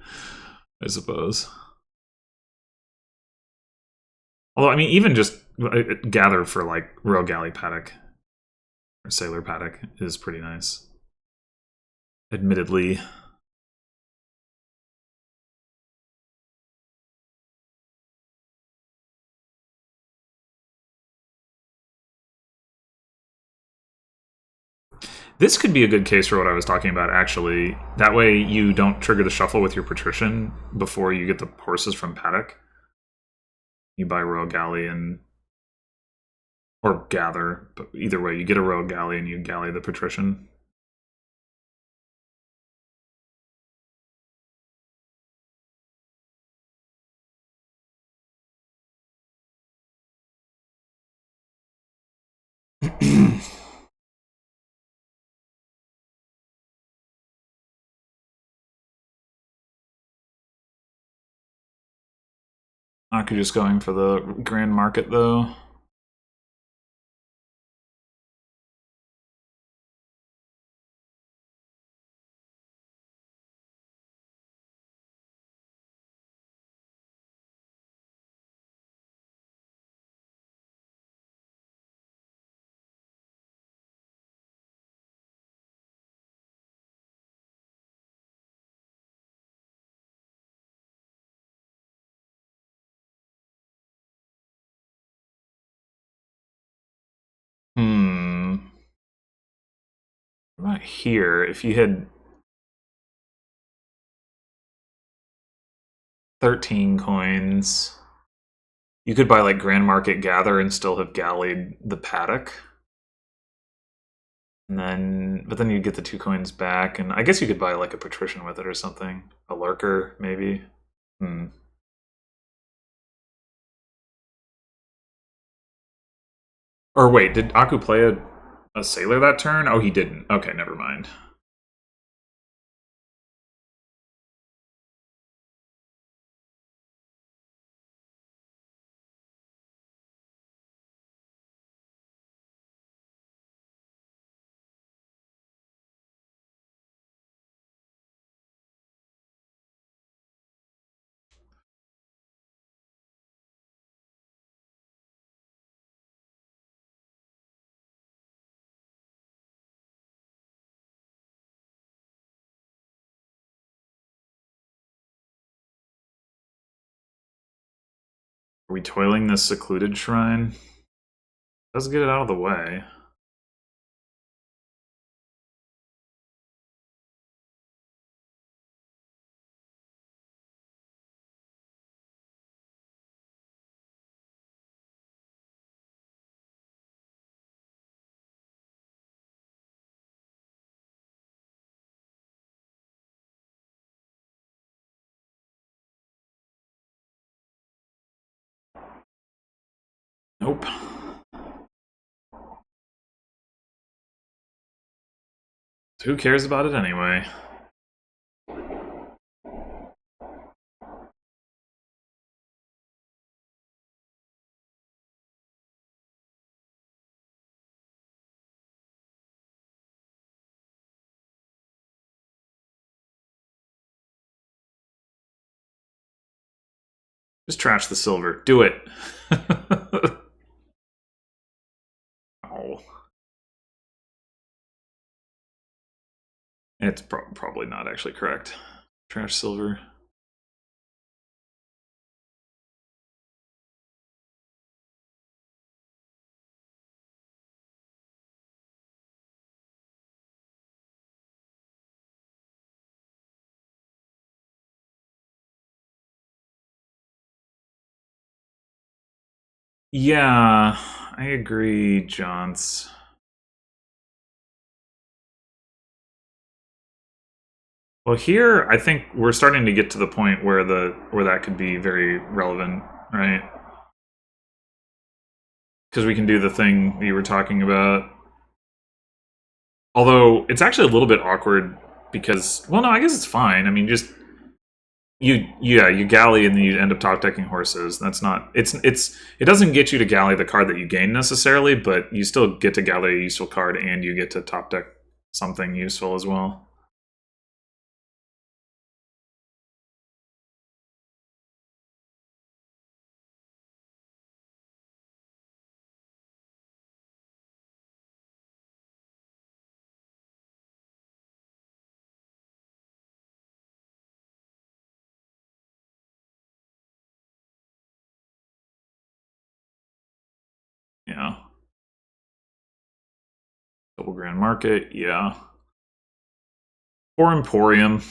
I suppose. Although, I mean, even just gather for like Royal Galley Paddock or Sailor Paddock is pretty nice. Admittedly. This could be a good case for what I was talking about, actually. That way you don't trigger the shuffle with your patrician before you get the horses from Paddock. You buy Royal Galley and... or gather, but either way, you get a Royal Galley and you galley the patrician. Aku just going for the Grand Market, though. What about here? If you had 13 coins, you could buy like Grand Market Gather and still have gallied the Paddock. And then, but then you'd get the 2 coins back, and I guess you could buy like a patrician with it or something. A lurker, maybe. Or wait, did Aku play a sailor that turn? Oh, he didn't. Okay, never mind. Are we toiling this secluded shrine? Let's get it out of the way. Nope. Who cares about it anyway? Just trash the silver. Do it. Oh. It's probably not actually correct. Trash silver. Yeah, I agree, Johns. Well, here I think we're starting to get to the point where that could be very relevant, right? Because we can do the thing that you were talking about. Although it's actually a little bit awkward because, well, no, I guess it's fine. I mean, just you galley and then you end up top decking horses. That's not it doesn't get you to galley the card that you gain necessarily, but you still get to galley a useful card and you get to top deck something useful as well. Yeah. Double Grand Market, yeah. Or Emporium.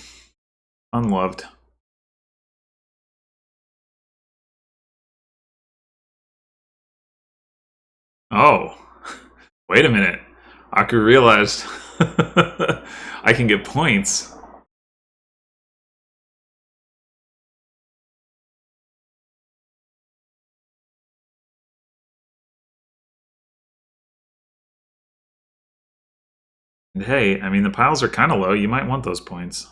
Unloved. Oh. Wait a minute. Aku realized I can get points. And hey, I mean, the piles are kind of low. You might want those points.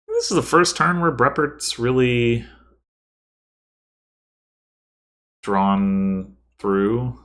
This is the first turn where Breppert's really drawn through.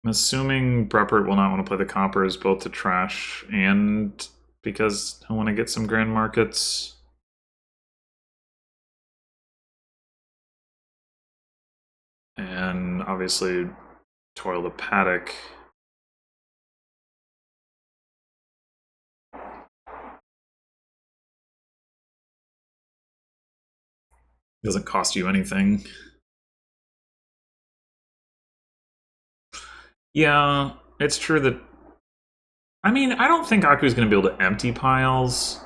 I'm assuming Breppert will not want to play the coppers both to trash and because he'll want to get some grand markets. And obviously toil the paddock. Doesn't cost you anything. Yeah, it's true that. I mean, I don't think Aku's going to be able to empty piles.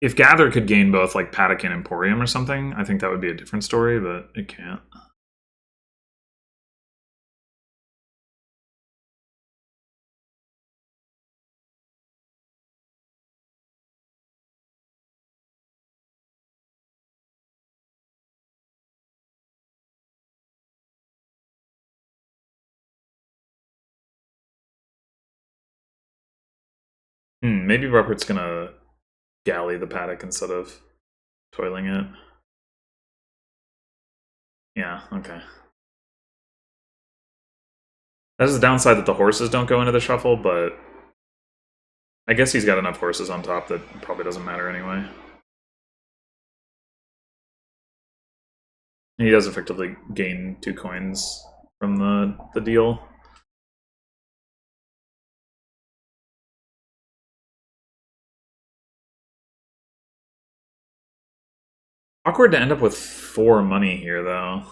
If Gather could gain both, like Paddock and Emporium or something, I think that would be a different story, but it can't. Maybe Rupert's gonna galley the paddock instead of toiling it. Yeah, okay. That's the downside that the horses don't go into the shuffle, but I guess he's got enough horses on top that it probably doesn't matter anyway. He does effectively gain 2 coins from the deal. Awkward to end up with 4 money here, though.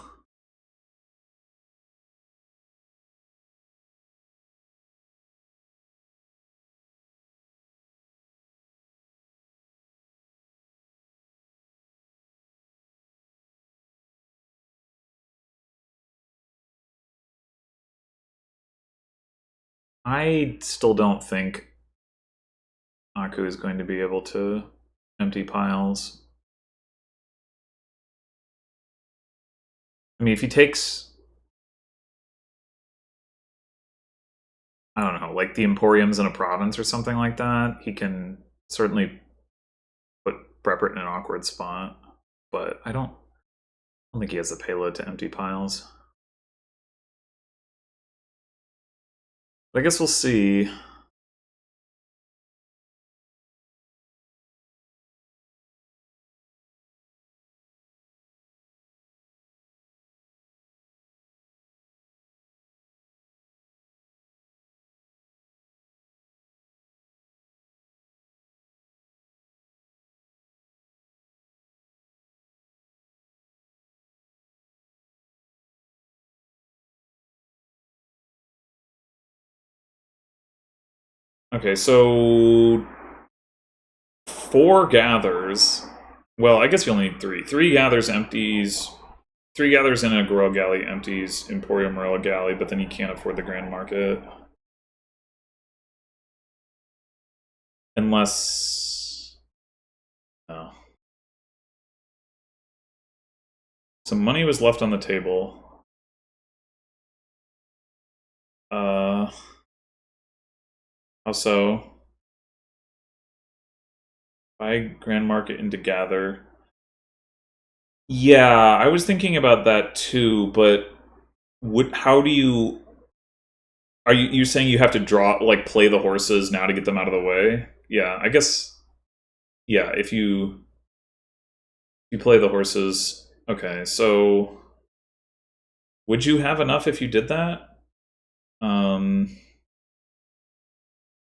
I still don't think Aku is going to be able to empty piles. I mean, if he takes, I don't know, like the Emporiums in a province or something like that, he can certainly put Breppert in an awkward spot. But I don't think he has the payload to empty piles. But I guess we'll see. Okay, so 4 gathers. Well, I guess you only need 3. 3 gathers empties. 3 gathers in a Royal Galley empties Emporium Royal Galley, but then you can't afford the Grand Market. Unless... No. Some money was left on the table. How so? Buy Grand Market into Gather. Yeah, I was thinking about that too, but how do you... Are you saying you have to draw, like, play the horses now to get them out of the way? Yeah, I guess... Yeah, if you play the horses... Okay, so... Would you have enough if you did that?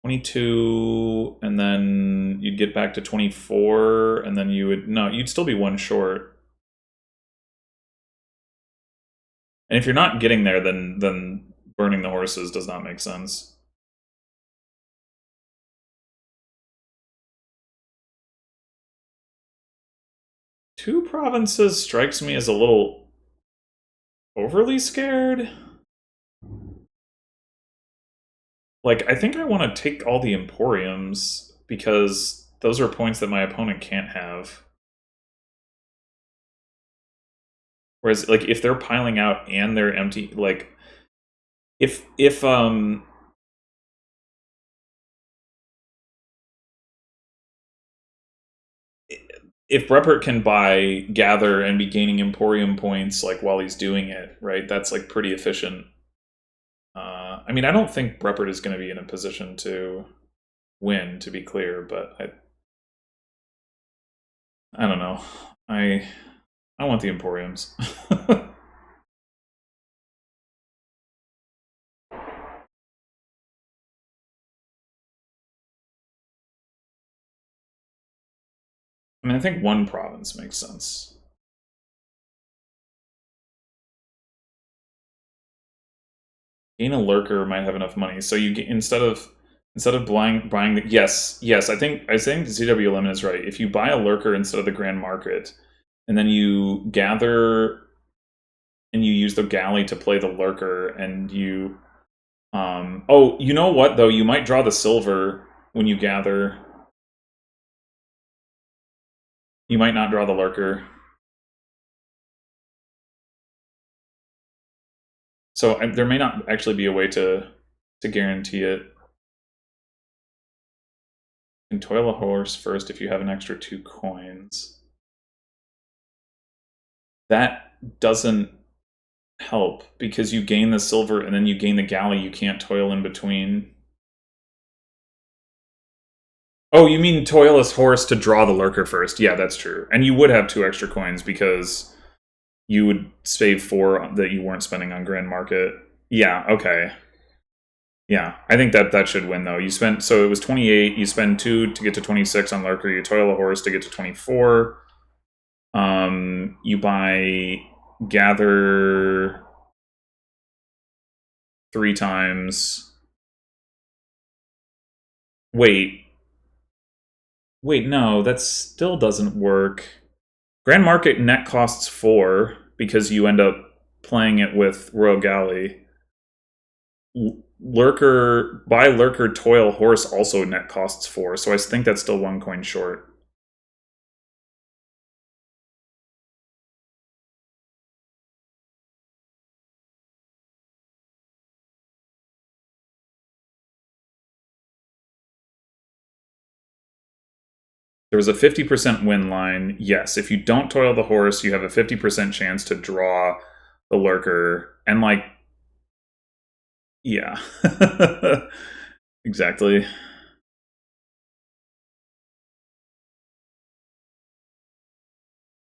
22, and then you'd get back to 24, and then you would... No, you'd still be 1 short. And if you're not getting there, then burning the horses does not make sense. Two provinces strikes me as a little overly scared. Like, I think I want to take all the Emporiums, because those are points that my opponent can't have. Whereas, like, if they're piling out and they're empty, like, if breppert can buy gather and be gaining Emporium points, like, while he's doing it, right? That's, like, pretty efficient. I mean, I don't think breppert is going to be in a position to win, to be clear, but I don't know. I want the Emporiums. I mean, I think 1 province makes sense. Gain a lurker might have enough money, so you get, instead of buying the... Yes, I think ZW Lemon is right. If you buy a lurker instead of the Grand Market, and then you gather and you use the Galley to play the lurker, and you... oh, you know what, though? You might draw the silver when you gather. You might not draw the lurker. So there may not actually be a way to guarantee it. You can toil a horse first if you have an extra 2 coins. That doesn't help, because you gain the silver and then you gain the Galley. You can't toil in between. Oh, you mean toil his horse to draw the lurker first? Yeah, that's true. And you would have 2 extra coins because you would save 4 that you weren't spending on Grand Market. Yeah, okay. Yeah, I think that should win, though. You spent... So it was 28. You spend 2 to get to 26 on lurker. You toil a horse to get to 24. You buy gather 3 times. Wait, no, that still doesn't work. Grand Market net costs 4 because you end up playing it with Royal Galley. Lurker, buy lurker, toil horse also net costs 4, so I think that's still 1 coin short. There was a 50% win line. Yes, if you don't toil the horse, you have a 50% chance to draw the lurker. And, like, yeah. Exactly.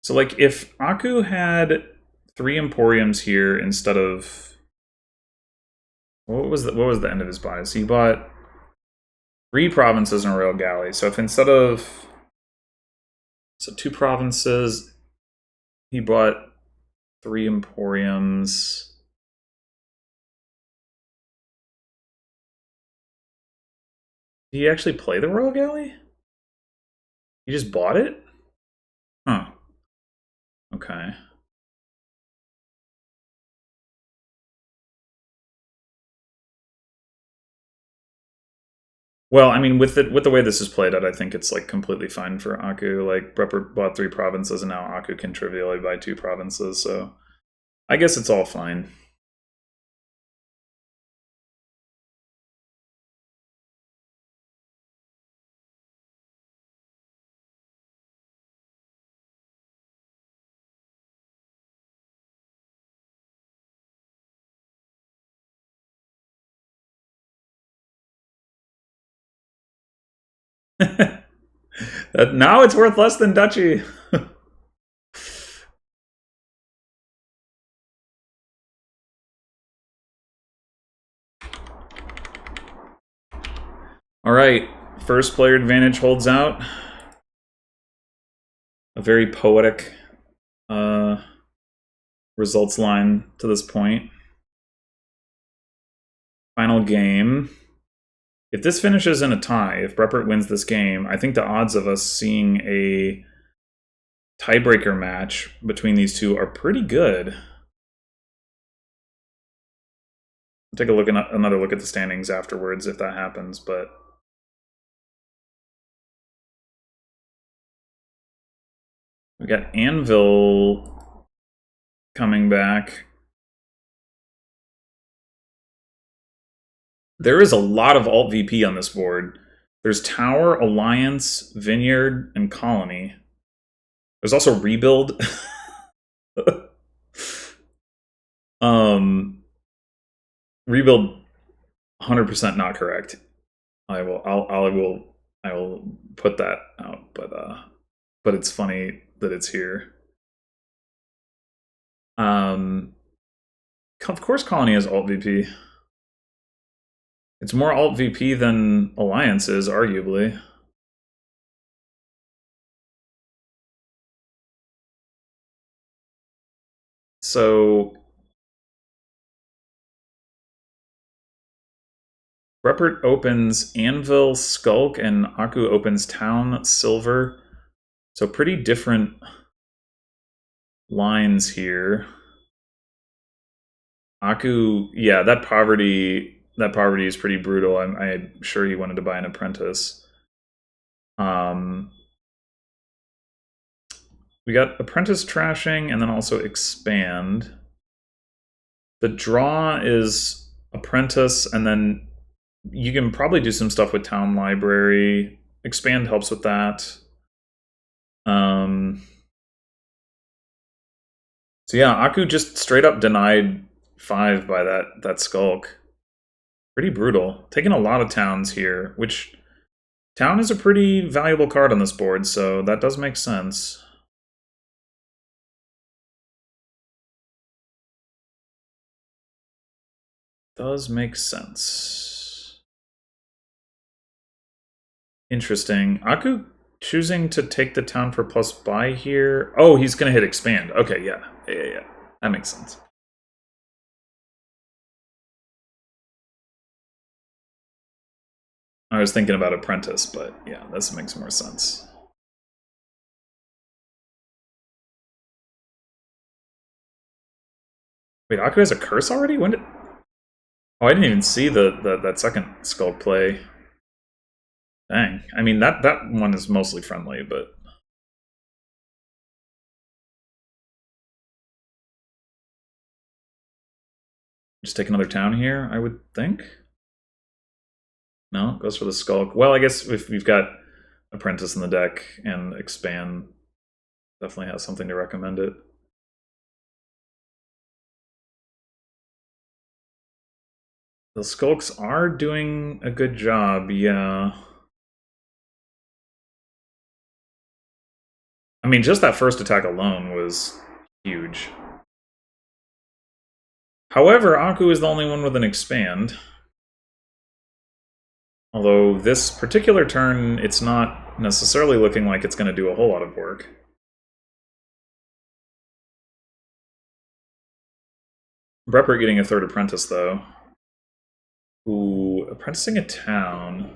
So, like, if Aku had 3 Emporiums here instead of... What was the end of his buys? He bought 3 provinces in a Royal Galley. So if instead of... So 2 provinces, he bought 3 Emporiums. he actually play the Royal Galley? He just bought it? Huh. Okay. Well, I mean, with the way this is played out, I think it's like completely fine for Aku. Like breppert bought 3 provinces, and now Aku can trivially buy 2 provinces. So I guess it's all fine. Now it's worth less than duchy. All right, first player advantage holds out. A very poetic results line to this point. Final game. If this finishes in a tie, if breppert wins this game, I think the odds of us seeing a tiebreaker match between these two are pretty good. I'll take a look at another look at the standings afterwards if that happens, but we got Anvil coming back. There is a lot of alt VP on this board. There's Tower, Alliance, Vineyard, and Colony. There's also Rebuild. Rebuild, 100% not correct. I will put that out, but it's funny that it's here. Of course, Colony has alt VP. It's more alt VP than Alliance is, arguably. So breppert opens Anvil, Skulk, and Aku opens Town, Silver. So pretty different lines here. Aku, yeah, that poverty is pretty brutal. I'm sure he wanted to buy an Apprentice. We got Apprentice trashing and then also expand. The draw is Apprentice, and then you can probably do some stuff with Town Library. Expand helps with that. So yeah, Aku just straight up denied 5 by that Skulk. Pretty brutal. Taking a lot of towns here, which Town is a pretty valuable card on this board, so that does make sense. Does make sense. Interesting. Aku choosing to take the town for plus buy here. Oh, he's going to hit expand. Okay, yeah. That makes sense. I was thinking about Apprentice, but yeah, this makes more sense. Wait, Aku has a curse already? When did... Oh, I didn't even see that second Skulk play. Dang. I mean, that one is mostly friendly, but... Just take another town here, I would think. No, goes for the Skulk. Well, I guess if we've got Apprentice in the deck and expand, definitely has something to recommend it. The Skulks are doing a good job, yeah. I mean, just that first attack alone was huge. However, Aku is the only one with an expand. Although this particular turn, it's not necessarily looking like it's going to do a whole lot of work. breppert getting a 3rd Apprentice, though. Ooh, apprenticing a town.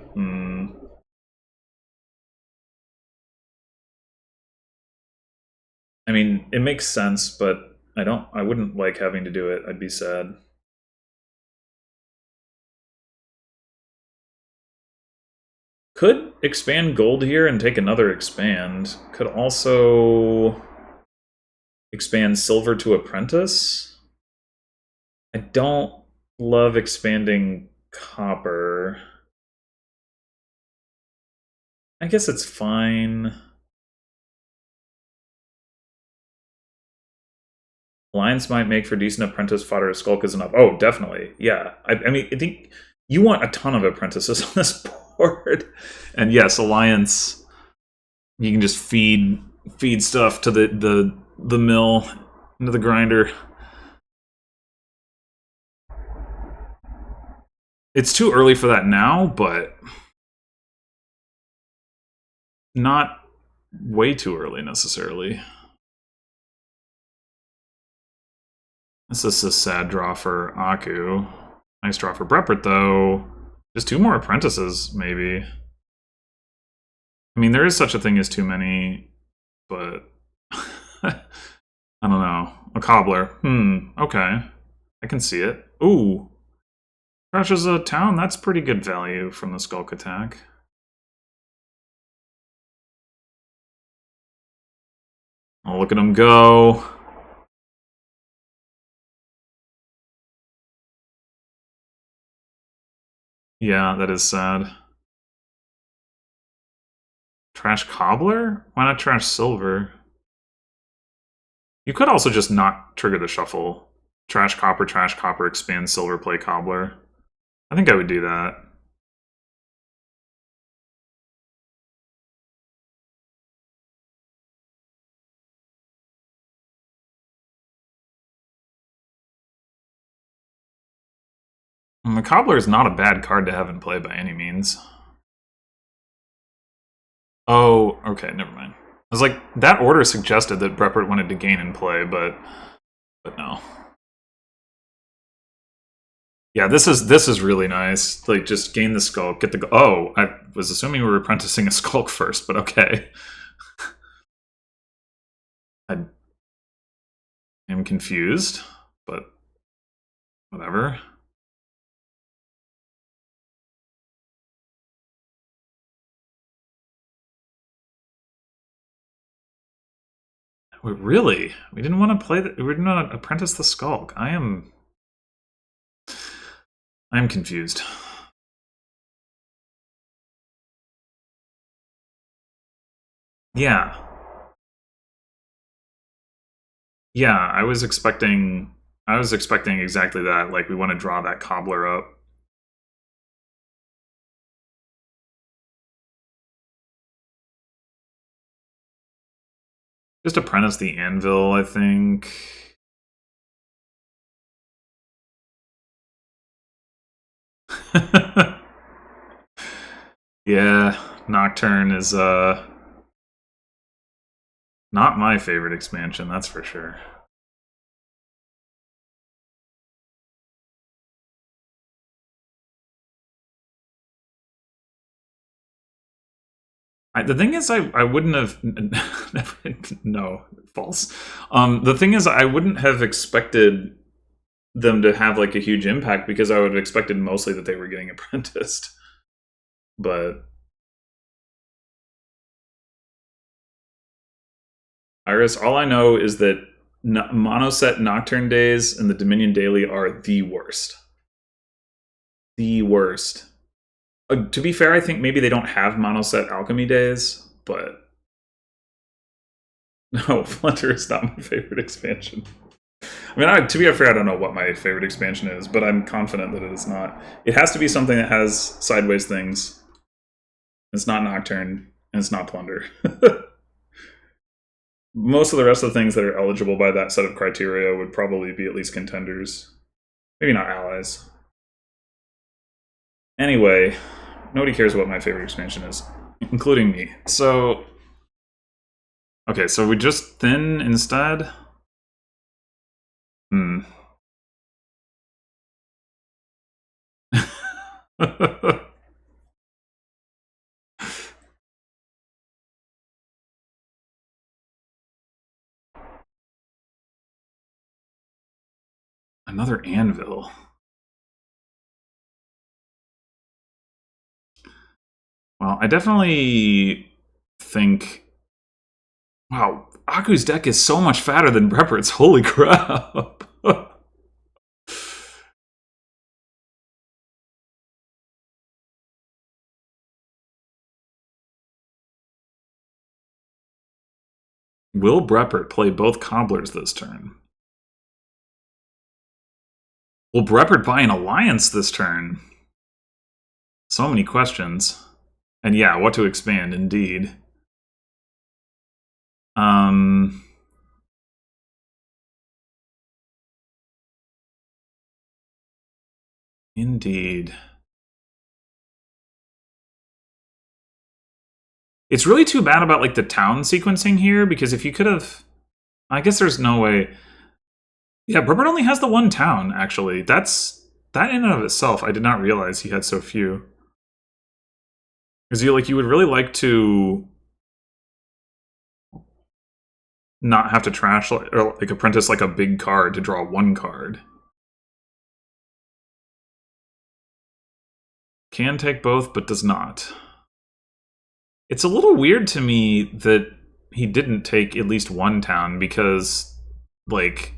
I mean, it makes sense, but I wouldn't like having to do it. I'd be sad. Could expand gold here and take another expand. Could also expand silver to apprentice. I don't love expanding copper. I guess it's fine. Alliance might make for decent apprentice fodder. Skulk is enough. Oh, definitely. Yeah. I mean, I think you want a ton of apprentices on this board. And yes, Alliance, you can just feed stuff to the mill, into the grinder. It's too early for that now, but not way too early necessarily. This is a sad draw for Aku. Nice draw for breppert, though. Just 2 more apprentices, maybe. I mean, there is such a thing as too many, but I don't know. A cobbler. Okay. I can see it. Ooh. Crashes a town. That's pretty good value from the Skulk attack. Oh, look at him go. Yeah, that is sad. Trash cobbler? Why not trash silver? You could also just not trigger the shuffle. Trash copper, expand silver, play cobbler. I think I would do that. And the cobbler is not a bad card to have in play by any means. Oh, okay, never mind. I was like, that order suggested that breppert wanted to gain in play, but no. Yeah, this is really nice. Like, just gain the Skulk, get the... Oh, I was assuming we were apprenticing a Skulk first, but okay. I am confused, but whatever. Wait, really? We didn't want to play... We didn't want to apprentice the Skulk. I am confused. Yeah. Yeah, I was expecting exactly that. Like, we want to draw that cobbler up. Just apprentice the anvil, I think. Yeah, Nocturne is not my favorite expansion, that's for sure. The thing is, I wouldn't have... no, false. The thing is, I wouldn't have expected them to have like a huge impact because I would have expected mostly that they were getting apprenticed. But Iris, all I know is that monoset Nocturne days and the Dominion Daily are the worst. The worst. To be fair, I think maybe they don't have monoset Alchemy days, but... No, Flutter is not my favorite expansion. I mean, to be fair, I don't know what my favorite expansion is, but I'm confident that it is not. It has to be something that has sideways things. It's not Nocturne, and it's not Plunder. Most of the rest of the things that are eligible by that set of criteria would probably be at least contenders. Maybe not allies. Anyway, nobody cares what my favorite expansion is, including me. So... Okay, so we just thin instead? Another anvil. Well, I definitely think... Wow, Aku's deck is so much fatter than Breppert's. Holy crap. Will Breppert play both Cobblers this turn? Will Breppert buy an Alliance this turn? So many questions. And yeah, what to expand, indeed. Indeed. It's really too bad about like the town sequencing here, because if you could have... I guess there's no way... Yeah, Breppert only has the one town, actually. That in and of itself, I did not realize he had so few. Because you would really like to not have to trash or like Apprentice like a big card to draw one card. Can take both, but does not. It's a little weird to me that he didn't take at least one town, because, like,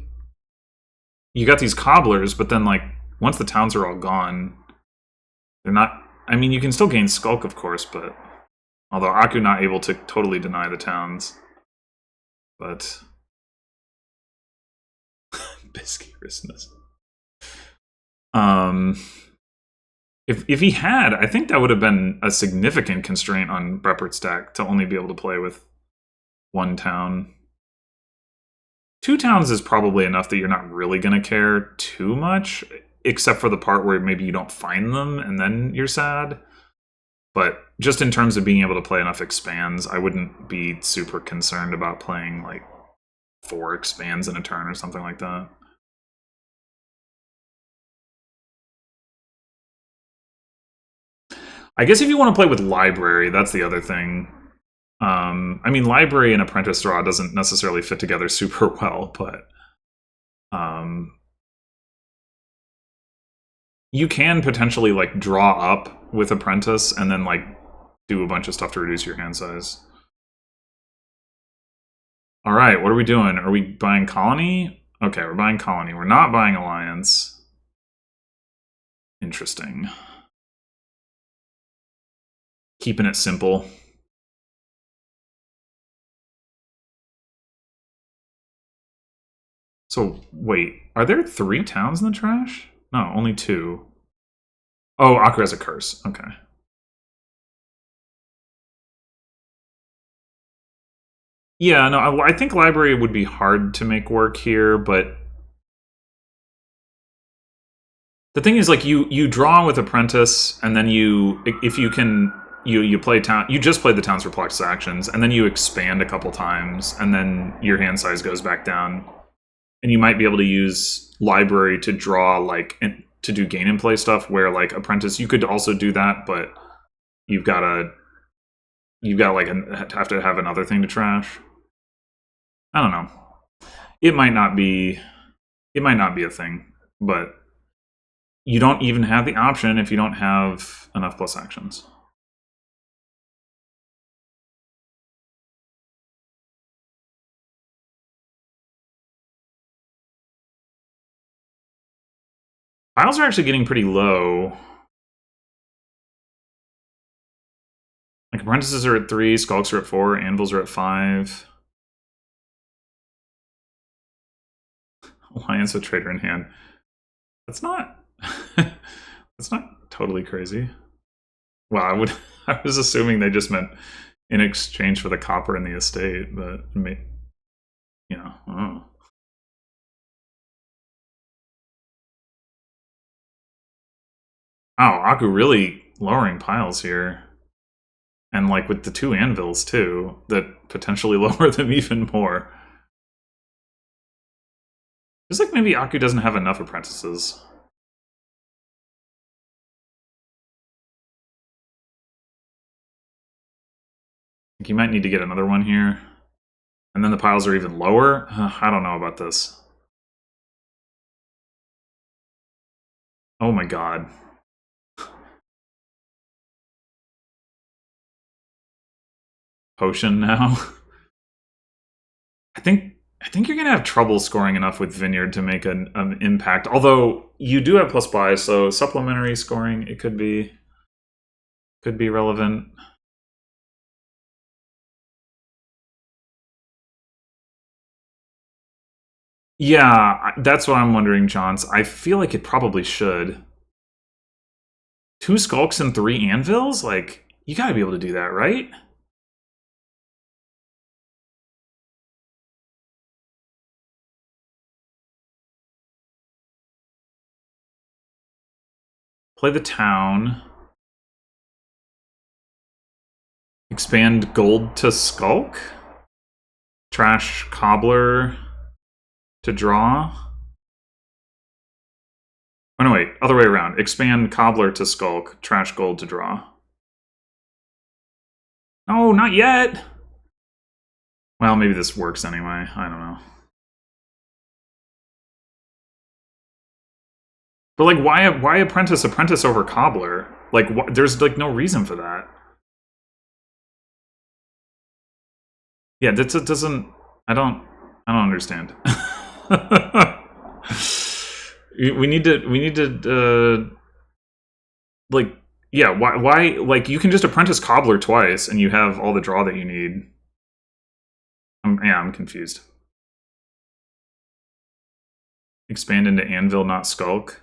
you got these cobblers, but then, like, once the towns are all gone, they're not... I mean, you can still gain Skulk, of course, but... Although Aku not able to totally deny the towns. But... Biscuitousness. If he had, I think that would have been a significant constraint on Breppert's deck to only be able to play with one town. Two towns is probably enough that you're not really going to care too much, except for the part where maybe you don't find them and then you're sad. But just in terms of being able to play enough expands, I wouldn't be super concerned about playing like 4 expands in a turn or something like that. I guess if you want to play with Library, that's the other thing. I mean, Library and Apprentice Draw doesn't necessarily fit together super well, but you can potentially like draw up with Apprentice and then like do a bunch of stuff to reduce your hand size. All right, what are we doing? Are we buying Colony? Okay, we're buying Colony. We're not buying Alliance. Interesting. Keeping it simple. So, wait, are there 3 towns in the trash? No, only 2. Oh, Aku has a curse. Okay. Yeah, no, I think Library would be hard to make work here, but... The thing is, like, you draw with Apprentice, and then if you can... You play town. You just play the town's perplex actions, and then you expand a couple times, and then your hand size goes back down. And you might be able to have Library to draw, like, to do gain and play stuff, where, like, Apprentice, you could also do that, but you've got like have to have another thing to trash. I don't know. It might not be a thing, but you don't even have the option if you don't have enough plus actions. Piles are actually getting pretty low. Like, Apprentices are at 3, Skulks are at 4, Anvils are at 5. Alliance with Trader in hand. That's not... that's not totally crazy. Well, I was assuming they just meant in exchange for the copper in the estate, but... You know, oh. Wow, Aku really lowering piles here. And like with the 2 anvils too, that potentially lower them even more. It's like maybe Aku doesn't have enough apprentices. I think you might need to get another one here. And then the piles are even lower? I don't know about this. Oh my god. Potion now. I think you're gonna have trouble scoring enough with Vineyard to make an impact. Although you do have plus buy, so supplementary scoring it could be relevant. Yeah, that's what I'm wondering, Johns. I feel like it probably should. 2 Skulks and 3 Anvils? Like, you gotta be able to do that, right? Play the town. Expand gold to Skulk? Trash Cobbler to draw? Oh no, wait, other way around. Expand Cobbler to Skulk, trash gold to draw. No, not yet! Well, maybe this works anyway. I don't know. But like, why Apprentice over Cobbler? Like, there's like no reason for that. Yeah, that doesn't. I don't understand. we need to. Like, yeah. Why? Like, you can just Apprentice Cobbler twice, and you have all the draw that you need. I'm confused. Expand into Anvil, not Skulk.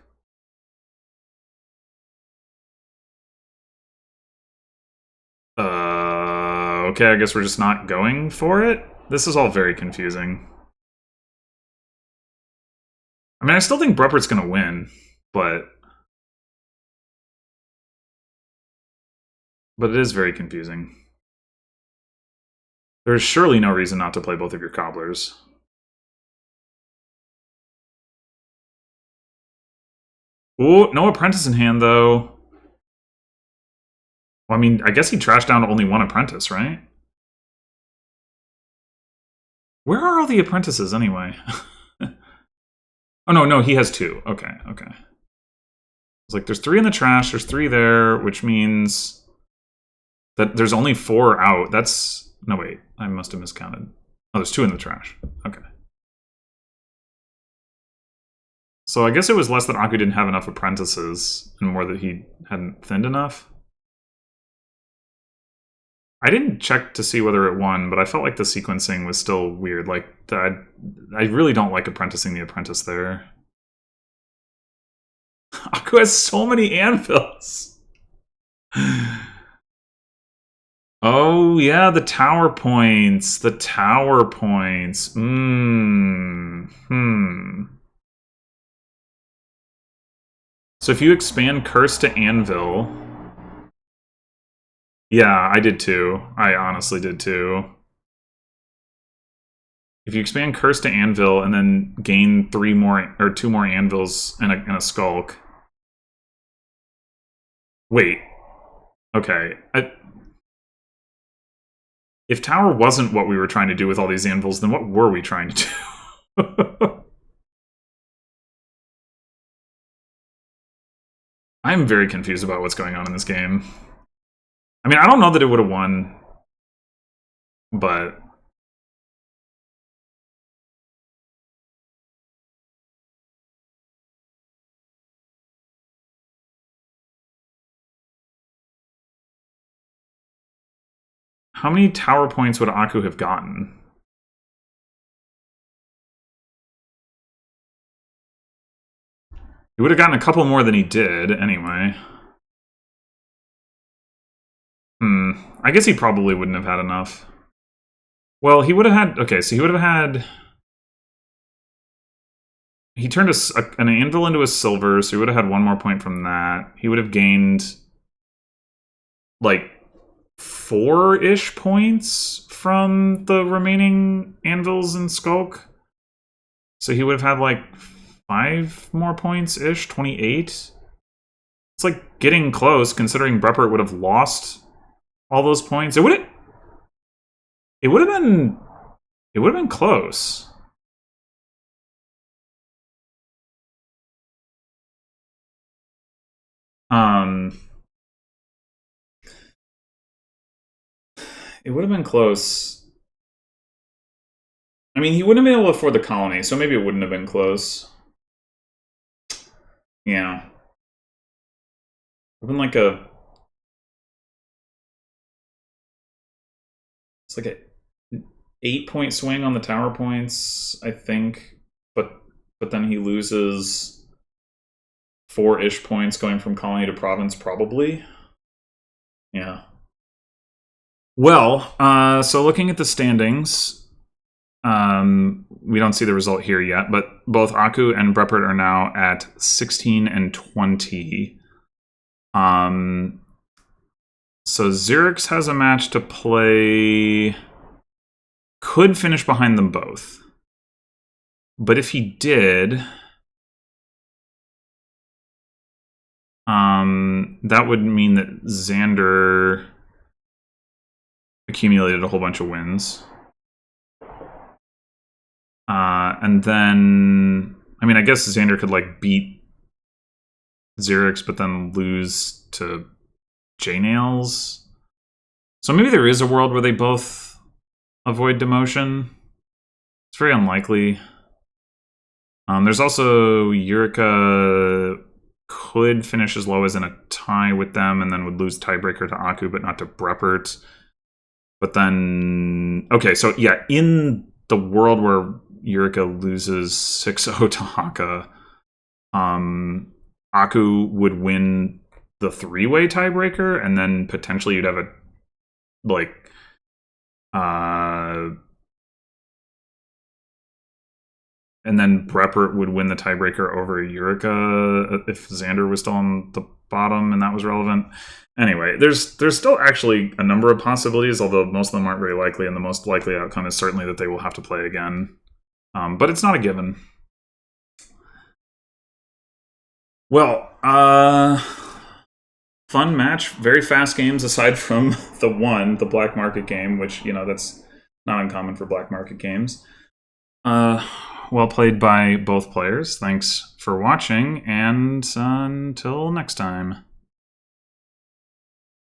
Okay, I guess we're just not going for it? This is all very confusing. I mean, I still think Breppert's gonna win, but it is very confusing. There's surely no reason not to play both of your Cobblers. Ooh, no Apprentice in hand, though. Well, I mean, I guess he trashed down only 1 Apprentice, right? Where are all the Apprentices, anyway? Oh, no, he has 2. Okay. It's like, there's 3 in the trash, there's 3 there, which means that there's only 4 out. That's... No, wait. I must have miscounted. Oh, there's 2 in the trash. Okay. So I guess it was less that Aku didn't have enough Apprentices, and more that he hadn't thinned enough. I didn't check to see whether it won, but I felt like the sequencing was still weird. Like, I really don't like Apprenticing the Apprentice there. Aku has so many anvils. Oh, yeah, the tower points. The tower points. So if you expand Curse to Anvil... Yeah, I did too. I honestly did too. If you expand Curse to Anvil and then gain 2 more Anvils and a Skulk... Wait. Okay. If Tower wasn't what we were trying to do with all these Anvils, then what were we trying to do? I'm very confused about what's going on in this game. I mean, I don't know that it would have won, but... How many tower points would Aku have gotten? He would have gotten a couple more than he did, anyway. I guess he probably wouldn't have had enough. Well, he would have had... Okay, so he would have had... He turned an anvil into a silver, so he would have had 1 more point from that. He would have gained... like... 4-ish points from the remaining anvils and Skulk. So he would have had like 5 more points-ish, 28. It's like getting close, considering breppert would have lost all those points. It would have been close. It would have been close. I mean, he wouldn't have been able to afford the colony, so maybe it wouldn't have been close. Yeah. It would have been like a... It's like a 8-point swing on the tower points, I think. But then he loses 4-ish points going from colony to province, probably. Yeah. Well, so looking at the standings, we don't see the result here yet, but both Aku and breppert are now at 16 and 20. So Xerix has a match to play. Could finish behind them both. But if he did, that would mean that Xander accumulated a whole bunch of wins. And then, I mean, I guess Xander could like beat Xerix, but then lose to J-Nails. So maybe there is a world where they both avoid demotion. It's very unlikely. There's also Eureka could finish as low as in a tie with them and then would lose tiebreaker to Aku, but not to breppert. But then, okay, so yeah, in the world where Eureka loses 6-0 to Haka, Aku would win the 3-way tiebreaker, and then potentially you'd have a, like, and then breppert would win the tiebreaker over Eureka if Xander was still on the bottom and that was relevant. Anyway, there's still actually a number of possibilities, although most of them aren't very likely, and the most likely outcome is certainly that they will have to play again. But it's not a given. Well, fun match, very fast games aside from the black market game, which, you know, that's not uncommon for black market games. Well played by both players. Thanks for watching, and until next time.